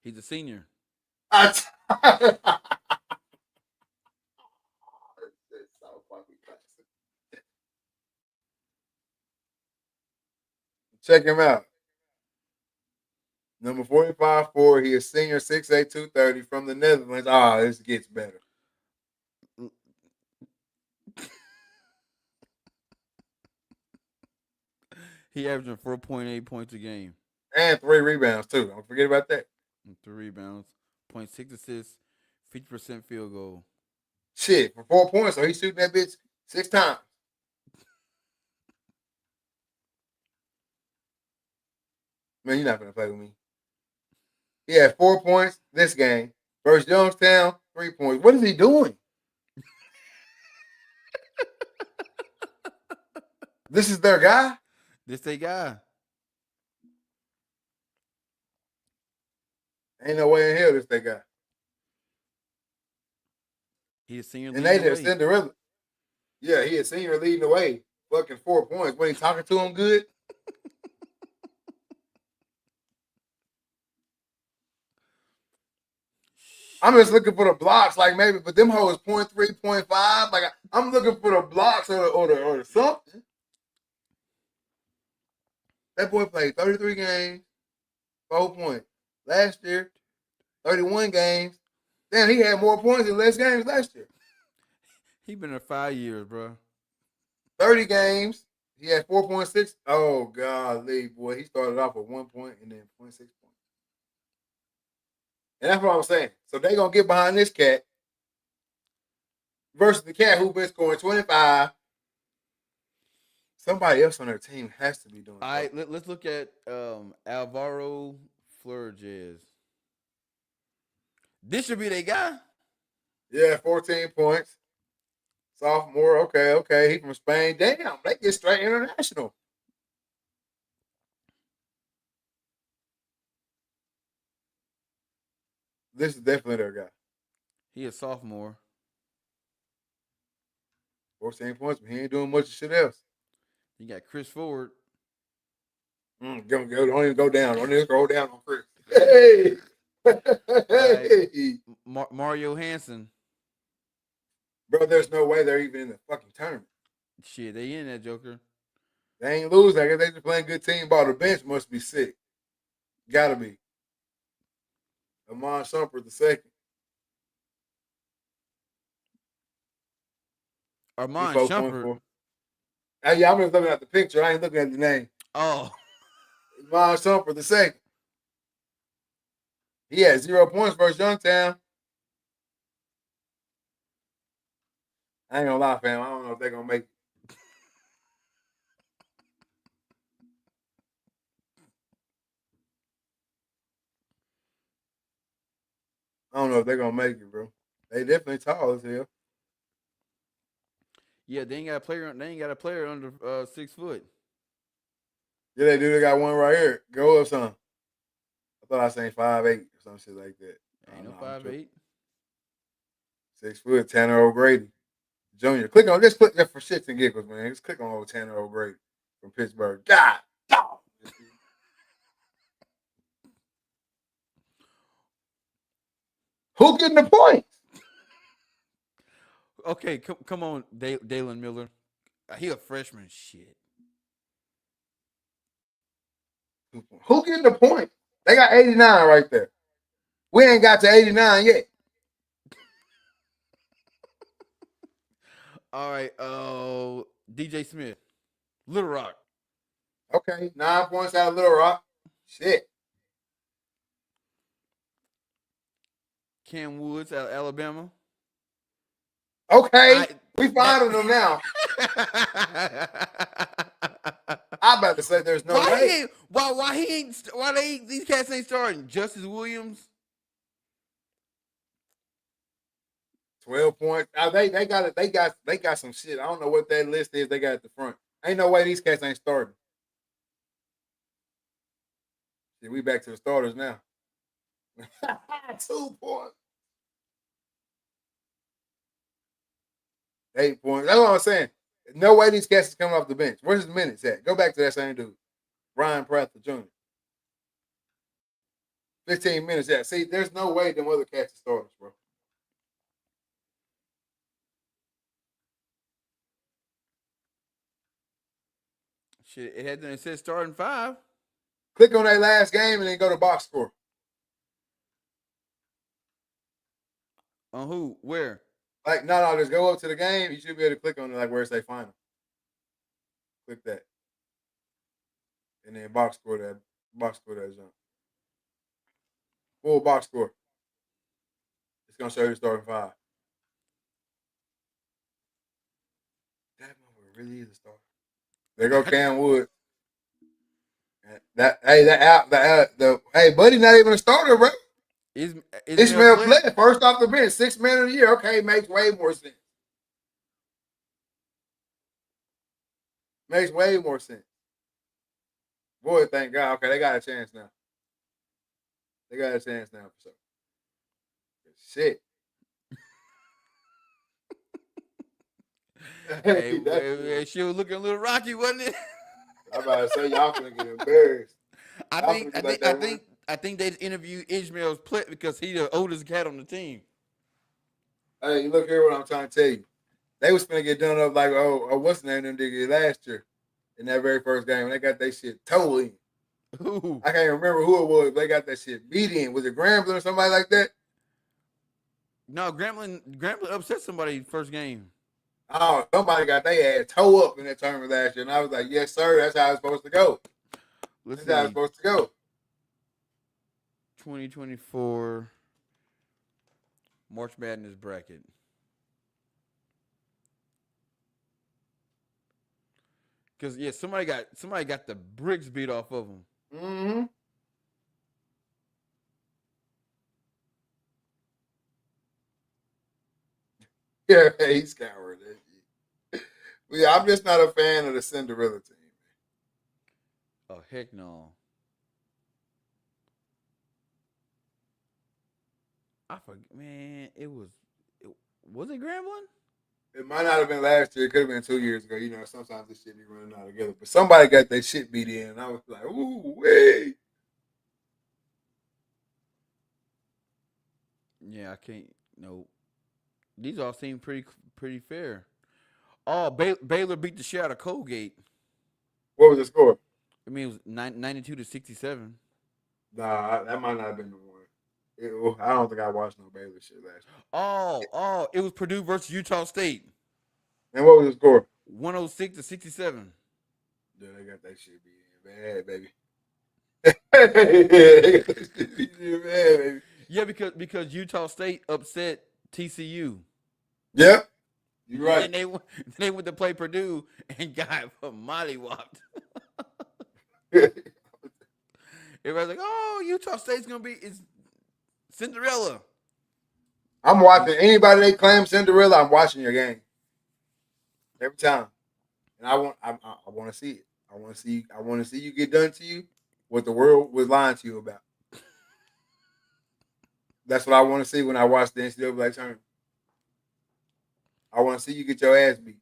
He's a senior. It's so fucking classic. Check him out. Number 45'4". He is senior 6'8", 230 from the Netherlands. Ah, this gets better. He averaging 4.8 points a game And 3 rebounds, too. Don't forget about that. and 3 rebounds, point 6 assists, 50% field goal. Shit, for 4 points, so he's shooting that bitch 6 times. Man, you're not going to play with me. He had 4 points this game. Versus Youngstown, 3 points. What is he doing? This is their guy? This they guy. Ain't no way in hell this their guy. He is senior And leading they the just way. Cinderella. Yeah, he is senior leading the way. Fucking 4 points. When he talking to him good? I'm just looking for the blocks, like maybe, but them hoes 0.3, 0.5. Like I'm looking for the blocks or the something. That boy played 33 games, 4 points. Last year, 31 games. Damn, he had more points in less games last year. He been there 5 years, bro. 30 games. He had 4.6. Oh, golly, boy. He started off with 1 point and then 0.6 points. And that's what I'm saying. So they going to get behind this cat versus the cat who been scoring 25. Somebody else on their team has to be doing All something. right, let's look at Alvaro Flores. This should be their guy. Yeah, 14 points. Sophomore. Okay. He from Spain. Damn, they get straight international. This is definitely their guy. He a sophomore. 14 points, but he ain't doing much of shit else. You got Chris Ford. Don't even go down. Don't even go down on Chris. Hey! All right, Hey! Mario Hansen. Bro, there's no way they're even in the fucking tournament. Shit, they in that Joker. They ain't losing. I guess they just playing good team ball. The bench must be sick. Gotta be. Amon Shumpert the second. He Armand Shumpert. 4.4. Yeah, I'm just looking at the picture. I ain't looking at the name. Oh, Amon Shumpert the second. He had 0 points versus Youngstown. I ain't gonna lie, fam. I don't know if they're gonna make it. I don't know if they're gonna make it, bro. They definitely tall as hell. yeah, they ain't got a player. They ain't got a player under 6 foot. Yeah, they do. They got one right here. Go up some. I thought I seen 5'8" or some shit like that. I Ain't don't no know. I'm five tripping. eight. 6 foot, Tanner O'Grady Jr. Click on just click that for shits and giggles, man. Just click on old Tanner O'Grady from Pittsburgh. God, dog. Who getting the points? Okay, come on, Dalen Miller. He a freshman. Shit. Who getting the points? They got 89 right there. We ain't got to 89 yet. All right. Oh, DJ Smith, Little Rock. Okay, 9 points out of Little Rock. Shit. Cam Woods out of Alabama. Okay, I we that. finding them now. I about to say there's no Why he way. ain't? Why he ain't? Why these cats ain't starting? Justice Williams. 12 points. They got it. They got some shit. I don't know what that list is. They got at the front. Ain't no way these cats ain't starting. See, we back to the starters now. 2 points. 8 points. That's what I'm saying. No way these cats is coming off the bench. Where's his minutes at? Go back to that same dude, Ryan Prather Jr. 15 minutes at. See, there's no way them other cats are starters, bro. Shit, it said starting five. Click on their last game and then go to box score. On who? Where? Like, no, just go up to the game. You should be able to click on it, like where it say final. Click that, and then box score that jump. Full box score. It's gonna show you the starting five. That motherfucker really is a starter. There go Cam Wood. Hey, Buddy, not even a starter, bro. Is Ismail Ishmael Flett? Flett, first off the bench, 6 man of the year. Okay, makes way more sense. Makes way more sense. Boy, thank God. Okay, they got a chance now. They got a chance now for sure. Shit. Hey, Hey, that's she was looking a little rocky, wasn't it? I'm about to say y'all finna get embarrassed. I Y'all think finna I get like think I that one. think I think they interviewed Ishmael Flett because he the oldest cat on the team. Hey, look here what I'm trying to tell you. They was finna get done up like, what's the name of them niggas last year in that very first game. They got that shit totally in. Who? I can't remember who it was. But they got that shit beat in. Was it Grambling or somebody like that? No, Grambling upset somebody first game. Oh, somebody got their ass toe up in that tournament last year. And I was like, yes, sir, that's how it's supposed to go. Let's That's how it's see, supposed to go. 2024 March Madness bracket. Because yeah, somebody got the bricks beat off of them. Mm-hmm. Yeah, he's scoured that shit. But yeah, I'm just not a fan of the Cinderella team. Oh heck no! I forget, man. It, was it Grambling? It might not have been last year. It could have been 2 years ago. You know, sometimes this shit be running out together. But somebody got their shit beat in. And I was like, ooh, wait. Yeah, I can't. No, these all seem pretty fair. Oh, Baylor beat the shit out of Colgate. What was the score? I mean, it was 92 to 67. Nah, that might not have been the one. I don't think I watched no Baylor shit last year. Oh, it was Purdue versus Utah State. And what was the score? 106 to 67. Yeah, they got that shit beat in bad, baby. They got that shit beat in bad, baby. Yeah, because Utah State upset TCU. Yep, you're And right. then they went to play Purdue and got mollywopped. Everybody's like, "Oh, Utah State's gonna be it's Cinderella." I'm watching anybody they claim Cinderella. I'm watching your game every time, and I want to see it. I want to see you get done to you what the world was lying to you about. That's what I want to see when I watch the NCAA tournament. I want to see you get your ass beat.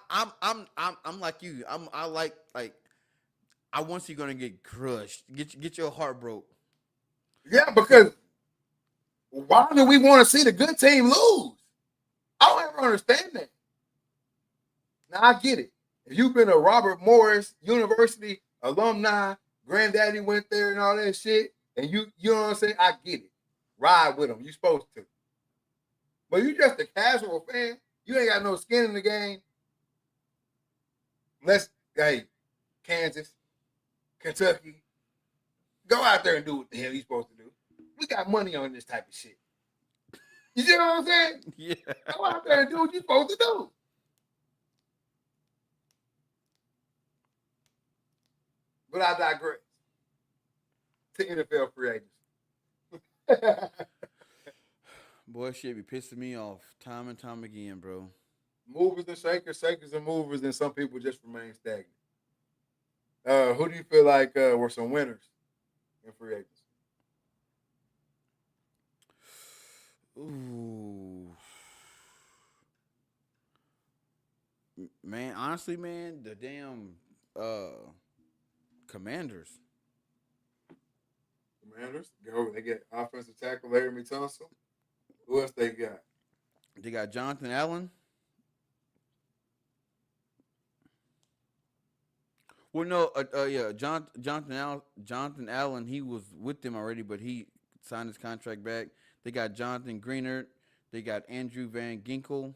I'm like you. I like I want you gonna get crushed. Get your heart broke. Yeah, because why do we want to see the good team lose? I don't ever understand that. Now I get it. If you've been a Robert Morris University alumni, granddaddy went there and all that shit, and you know what I'm saying? I get it. Ride with them. You supposed to. But you just a casual fan. You ain't got no skin in the game. Let's hey, Kansas, Kentucky, go out there and do what the hell you supposed to do. We got money on this type of shit. You see what I'm saying? Yeah. Go out there and do what you're supposed to do. But I digress. To NFL free agents. Boy, shit be pissing me off time and time again, bro. Movers and shakers, shakers and movers, and some people just remain stagnant. Who do you feel like were some winners in free agents? Ooh. Man, honestly, man, the damn Commanders. Commanders, go. They get offensive tackle Larry Tunsil. Who else they got? They got Jonathan Allen. Well, no, yeah, Jonathan Allen, he was with them already, but he signed his contract back. They got Jonathan Greenard. They got Andrew Van Ginkel.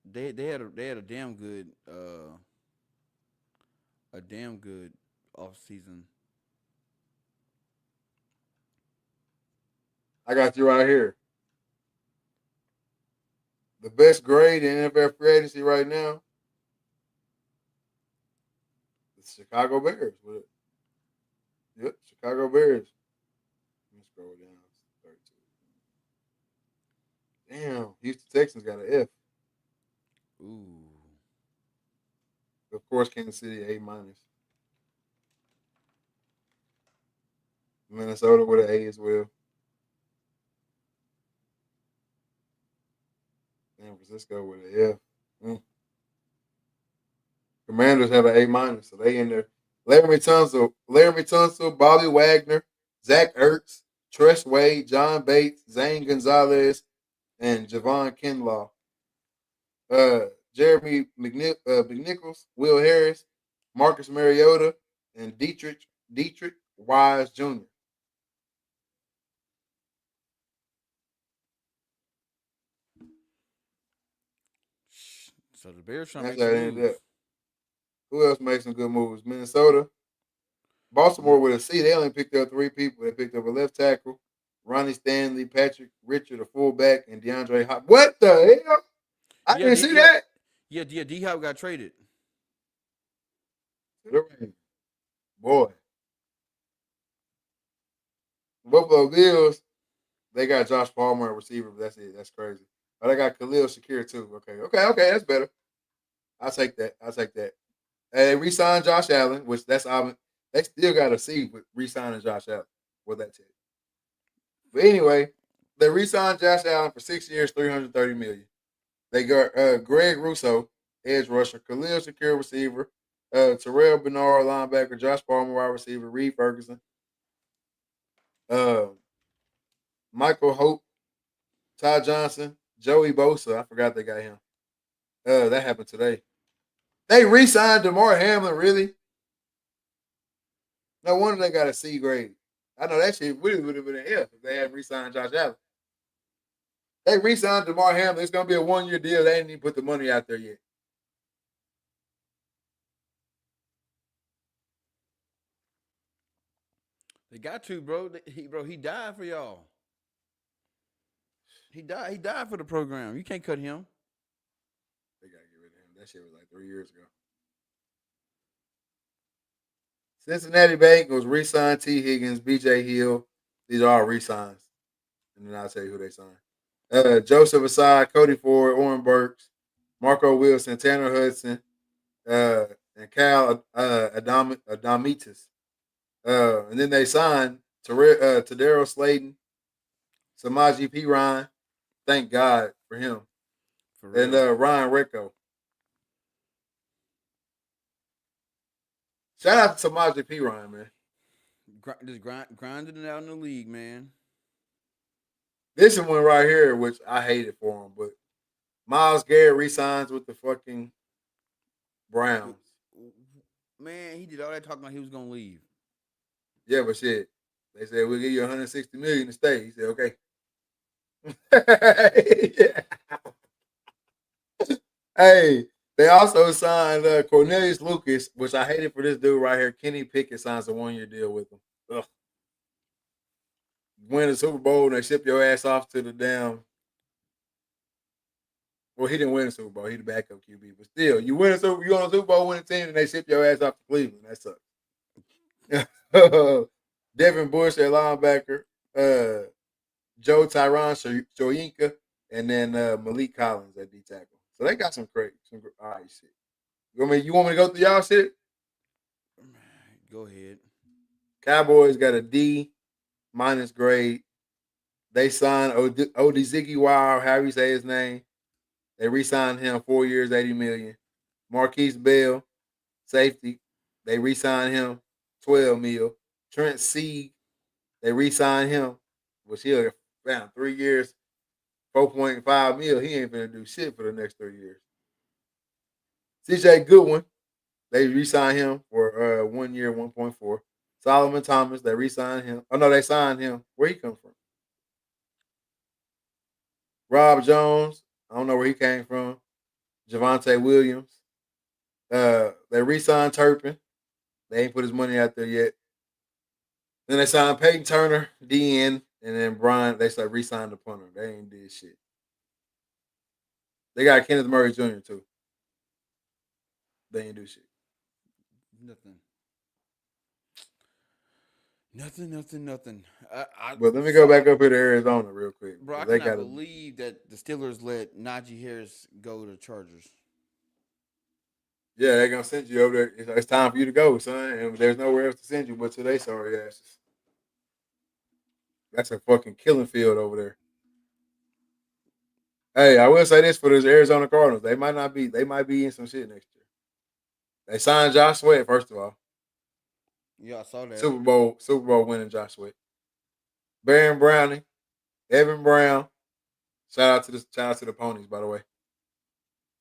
They had a damn good off season. I got you right here. The best grade in NFL free agency right now, the Chicago Bears. With it. Yep, Chicago Bears. Let me scroll down. 32. Damn, Houston Texans got an F. Ooh, Of course, Kansas City A minus. Minnesota with an A as well. San Francisco with an F. Mm. Commanders have an A minus, so they in there. Laramie Tunsil, Bobby Wagner, Zach Ertz, Tress Wade, John Bates, Zane Gonzalez, and Javon Kinlaw. Jeremy McNichols, Will Harris, Marcus Mariota, and Dietrich Wise Jr. so the Bears trying to That's make how some it ended up. moves. Who else made some good moves? Minnesota, Baltimore with a C. They only picked up three people. They picked up a left tackle, Ronnie Stanley, Patrick Richard, a fullback, and DeAndre Hop. What the hell? I Yeah, didn't see that. yeah. D Hop got traded. Boy, Buffalo Bills, they got Josh Palmer at receiver, but that's it. That's crazy. But I got Khalil Shakir too. Okay. That's better. I'll take that. And they re-signed Josh Allen, which that's they still got to see with re-signing Josh Allen. What that take? But anyway, they re-signed Josh Allen for 6 years, 330 million. They got Greg Russo, edge rusher, Khalil Shakir, receiver, Terrell Bernard, linebacker, Josh Palmer, wide receiver, Reed Ferguson, uh, Michael Hope, Ty Johnson, Joey Bosa. I forgot they got him. That happened today. They re-signed Damar Hamlin. Really? No wonder they got a C grade. I know that shit really would have been an F if they hadn't re-signed Josh Allen. They re-signed Damar Hamlin. It's gonna be a 1 year deal. They didn't even put the money out there yet. They got to, bro. He died for y'all. He died. He died for the program. You can't cut him. They gotta get rid of him. That shit was like 3 years ago. Cincinnati Bengals re-signed T. Higgins, B.J. Hill. These are all re-signs, and then I'll tell you who they signed. Joseph Asai, Cody Ford, Oren Burks, Marco Wilson, Tanner Hudson, uh, and Cal Adamitis. And then they signed Tadero Slayton, Samaji P. Ryan. Thank God for him. For And real. Ryan Recco. Shout out to Samaji P. Ryan, man. Grinding it out in the league, man. This is one right here, which I hated for him, but Miles Garrett resigns with the fucking Browns. Man, he did all that talking like he was gonna leave. Yeah, but shit. They said we'll give you 160 million to stay. He said, okay. Yeah. Hey, they also signed Cornelius Lucas, which I hated for this dude right here. Kenny Pickett signs a 1 year deal with him. Ugh. Win the Super Bowl and they ship your ass off to the damn. Well, he didn't win the Super Bowl. He the backup QB, but still, you on a Super Bowl winning team and they ship your ass off to Cleveland. That sucks. Devin Bush at linebacker, uh, Joe Tyron Shoyinka, and then Malik Collins at D tackle. So they got some great, all right shit. You want me to go through y'all shit? Go ahead. Cowboys got a D minus grade. They signed Odie Ziggy Wild, however you say his name. They re-signed him 4 years, 80 million. Marquise Bell, safety. They re-signed him 12 mil. Trent Sieg, they re-signed him, which he'll found 3 years, 4.5 mil. He ain't gonna do shit for the next 3 years. CJ Goodwin, they re-signed him for 1 year, 1.4. Solomon Thomas, they re-signed him. Oh no, they signed him. Where he come from? Rob Jones, I don't know where he came from. Javante Williams. They re-signed Turpin. They ain't put his money out there yet. Then they signed Peyton Turner, DN, and then Brian. They started re-signed the punter. They ain't did shit. They got Kenneth Murray Jr. too. They ain't do shit. Nothing. Nothing. Nothing. Nothing. I But let me go saw, back up here to Arizona real quick bro. I because they cannot got a. believe that the Steelers let Najee Harris go to the Chargers. Yeah, they're gonna send you over there. It's time for you to go, son. And there's nowhere else to send you but to they sorry asses. That's a fucking killing field over there. Hey, I will say this for this Arizona Cardinals. They might not be. They might be in some shit next year. They signed Josh Sweat first of all. Yeah, I saw that. Super Bowl winning Josh Sweat. Baron Browning, Evan Brown. Shout out to the ponies, by the way.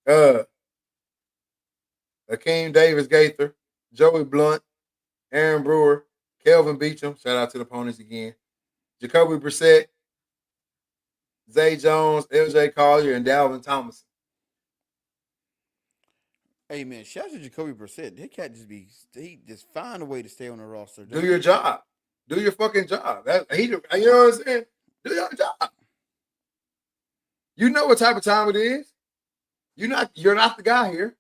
Uh Akeem Davis Gaither, Joey Blunt, Aaron Brewer, Kelvin Beachum. Shout out to the ponies again. Jacoby Brissett, Zay Jones, LJ Collier, and Dalvin Thomas. Hey man, shout out to Jacoby Brissett. That cat he just find a way to stay on the roster, Do don't your he? job. Do your fucking job. You know what I'm saying? Do your job. You know what type of time it is. You're not the guy here.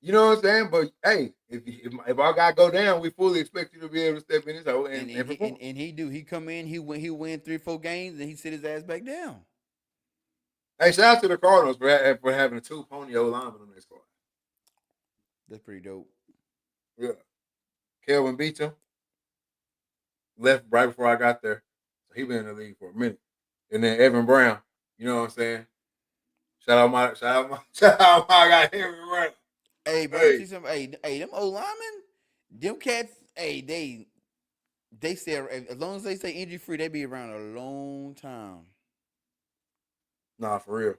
You know what I'm saying? But hey, if our guy go down, we fully expect you to be able to step in his hole And and and he and, perform. and he do. He come in. He win 3 4 games, and he sit his ass back down. Hey, shout out to the Cardinals for having two pony old linemen on their squad. That's pretty dope. Yeah. Kelvin Beachum left right before I got there. So he been in the league for a minute. And then Evan Brown, you know what I'm saying? Shout out my guy Evan Brown. Hey, bro, let me Hey, see something. Hey, them old linemen, them cats. Hey, they stay as long as they stay injury free. They be around a long time. nah, for real.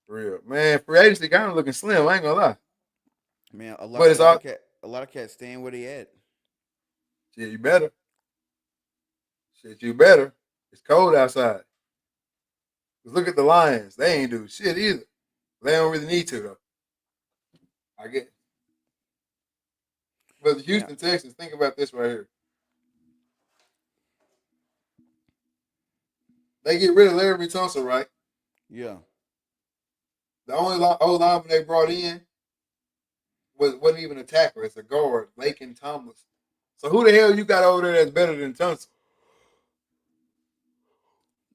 For real. Man, free agency kind of looking slim, I ain't gonna lie. Man, But it's all a lot of cats staying where they at. shit, you better. Shit, you better. It's cold outside. 'Cause look at the Lions. They ain't do shit either. They don't really need to though. I get. But the Man, Houston Texans, think about this right here. They get rid of Larry Tunsil, right? yeah. The only old lineman they brought in wasn't even a tackler. It's a guard, Lakin Thomas. So who the hell you got over there that's better than Tunsil?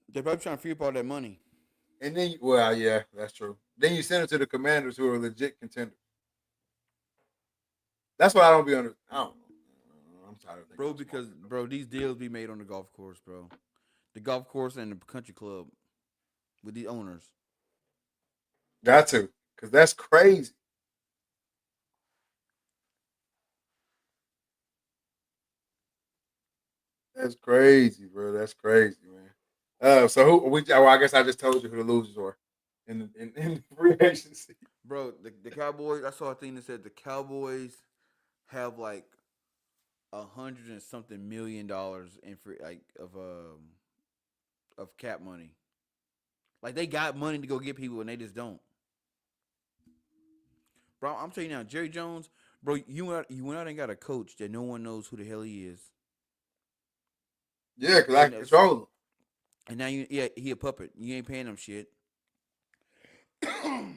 They probably trying to free up all that money. And then, well, yeah, that's true. Then you send it to the Commanders, who are legit contenders. That's what I don't be under. I don't know. I'm tired of thinking Bro, I'm smart. because bro, these deals be made on the golf course, bro. The golf course and the country club with the owners. Got to, because that's crazy. That's crazy, bro. That's crazy, man. So who we? Well, I guess I just told you who the losers were in the free agency. Bro, the Cowboys. I saw a thing that said the Cowboys have like 100 and something million dollars in free like of cap money. Like they got money to go get people and they just don't. Bro, I'm telling you now, Jerry Jones, bro, you went out and got a coach that no one knows who the hell he is, Yeah, because I and can control them. now he a puppet. You ain't paying him shit. You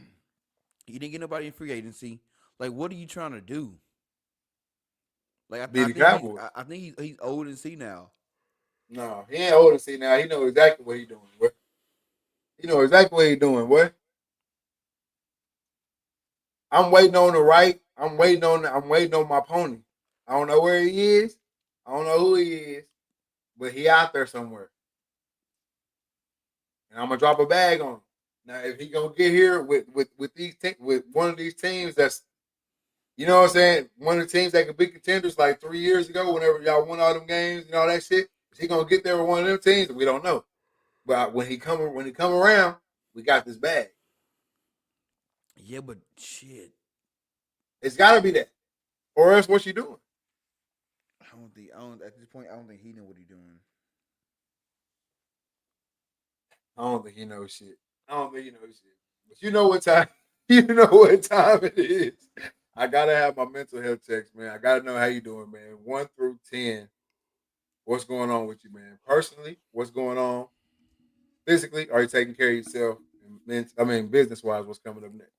didn't get nobody in free agency. Like, what are you trying to do? Like, Be the Cowboys. I think he's old and see now. No, he ain't old to see now. He know exactly what he doing. What he know exactly what he doing. What I'm waiting on the right. I'm waiting on my pony. I don't know where he is. I don't know who he is, but he out there somewhere, and I'm gonna drop a bag on him. Now, if he gonna get here with one of these teams that's what I'm saying, one of the teams that could be contenders like 3 years ago, whenever y'all won all them games and all that shit, is he gonna get there with one of them teams? We don't know. But when he come around, we got this bag. Yeah, but shit, It's got to be that, or else what's she doing? I don't at this point. I don't think he know what he doing. I don't think he knows shit. I don't think he knows shit. But you know what time? You know what time it is. I gotta have my mental health checks, man. I gotta know how you doing, man. 1 through 10. What's going on with you, man? Personally, what's going on? Physically, are you taking care of yourself? I mean, business wise, what's coming up next?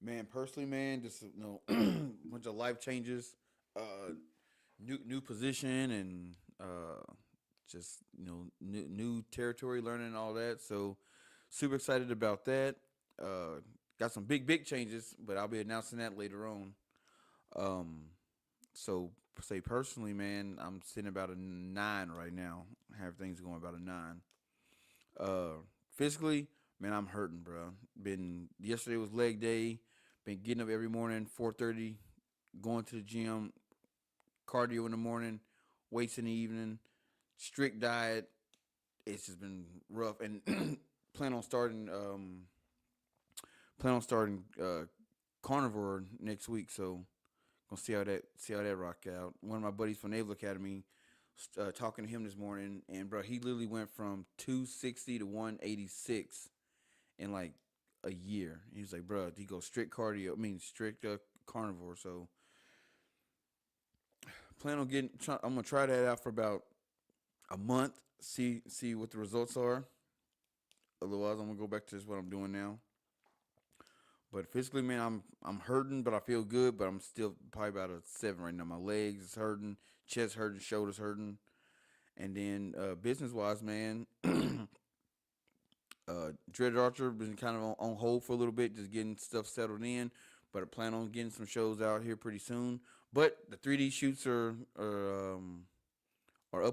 Man, personally, man, just bunch of life changes, uh, new position, and just new territory, learning and all that. So, super excited about that. Uh, got some big changes, but I'll be announcing that later on. Um, so say personally, man, I'm sitting about a 9 right now. Have things going about a 9. Physically, man, I'm hurting, bro. Been yesterday was leg day. Been getting up every morning, 4:30, going to the gym, cardio in the morning, weights in the evening, strict diet. It's just been rough, and plan on starting plan on starting carnivore next week. So gonna see how that rock out. One of my buddies from Naval Academy, talking to him this morning, and bro, he literally went from 260 to 186 in like a year. He was like, bro, he goes strict cardio. I mean, strict carnivore. So plan on getting. I'm gonna try that out for about a month. See what the results are. Otherwise, I'm gonna go back to just what I'm doing now. But physically, man, I'm hurting, but I feel good. But I'm still probably about a 7 right now. My legs is hurting, chest hurting, shoulders hurting, and then business wise, man, Dread Archer been kind of on hold for a little bit, just getting stuff settled in. But I plan on getting some shows out here pretty soon. But the 3D shoots are up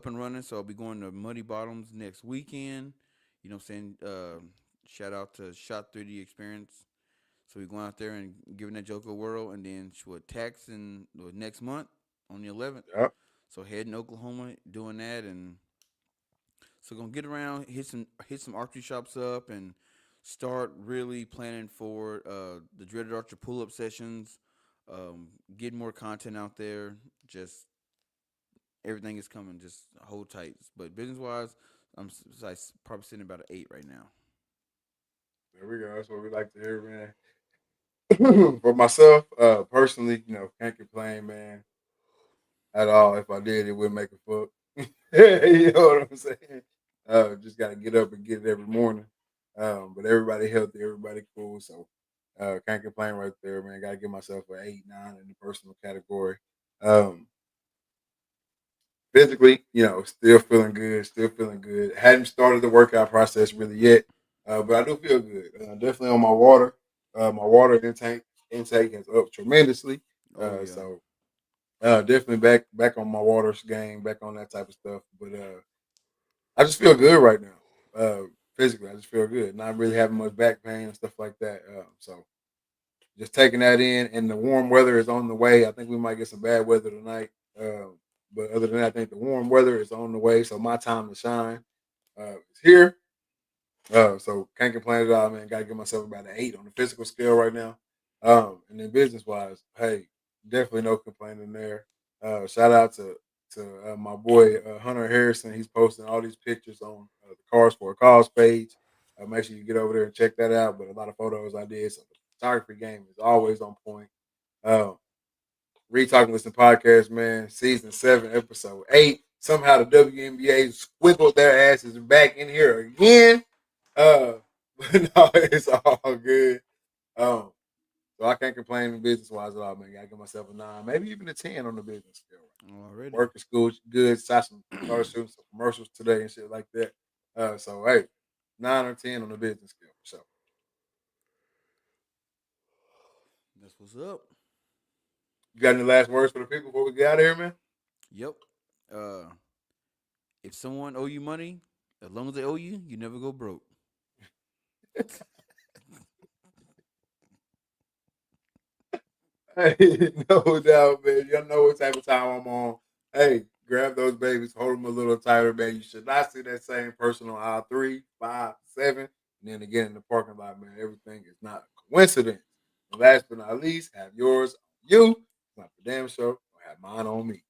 and running, so I'll be going to Muddy Bottoms next weekend. You know what I'm saying? Shout out to Shot 3D Experience. So we're going out there and giving that Joker a whirl, and then what tax in next month on the 11th. Yep. So heading to Oklahoma, doing that, and so gonna get around, hit some archery shops up, and start really planning for the dreaded archer pull up sessions. Get more content out there. Just everything is coming. Just hold tight. But business wise, I'm probably sitting about an 8 right now. There we go. That's what we like to hear, man. For myself, personally, can't complain, man, at all. If I did, it wouldn't make a fuck. You know what I'm saying? Just gotta get up and get it every morning. But everybody healthy, everybody cool. So can't complain right there, man. Gotta give myself an 8, 9 in the personal category. Um, Physically, still feeling good, still feeling good. Hadn't started the workout process really yet, but I do feel good. Definitely on my water. My water intake has upped tremendously. Oh yeah. So definitely back on my waters game, back on that type of stuff. But I just feel good right now. Physically, I just feel good. Not really having much back pain and stuff like that. So just taking that in, and the warm weather is on the way. I think we might get some bad weather tonight. But other than that, I think the warm weather is on the way. So my time to shine is here. So can't complain at all, man. Got to give myself about an 8 on the physical scale right now. And then business wise, hey, definitely no complaining there. Shout out to my boy Hunter Harrison. He's posting all these pictures on the Cars for a Cause page. Make sure you get over there and check that out. But a lot of photos I did, so the photography game is always on point. Um, Reed Talking Listen podcast, man. Season 7, episode 8. Somehow the WNBA squiggled their asses back in here again. Uh, but no, it's all good. Um, so I can't complain business wise at all, man. Gotta give myself a 9, maybe even a 10 on the business scale. Already. Work is school good. Started shooting some commercials today and shit like that. So hey, 9 or 10 on the business scale. So That's what's up. you got any last words for the people before we get out of here, man? Yep. Uh, if someone owe you money, as long as they owe you, you never go broke. Hey, no doubt, man. Y'all know what type of time I'm on. Hey, Grab those babies, hold them a little tighter, man. You should not see that same person on aisle 3, 5, 7, and then again in the parking lot, man. Everything is not a coincidence. And last but not least, have yours on you. Not for damn sure. I have mine on me.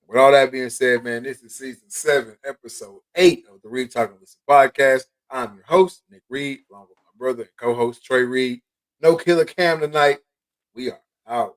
With all that being said, man, this is season 7, episode 8 of the Reed Talking Listen podcast. I'm your host, Nick Reed, along with my brother and co-host Trey Reed. No killer cam tonight. We are out.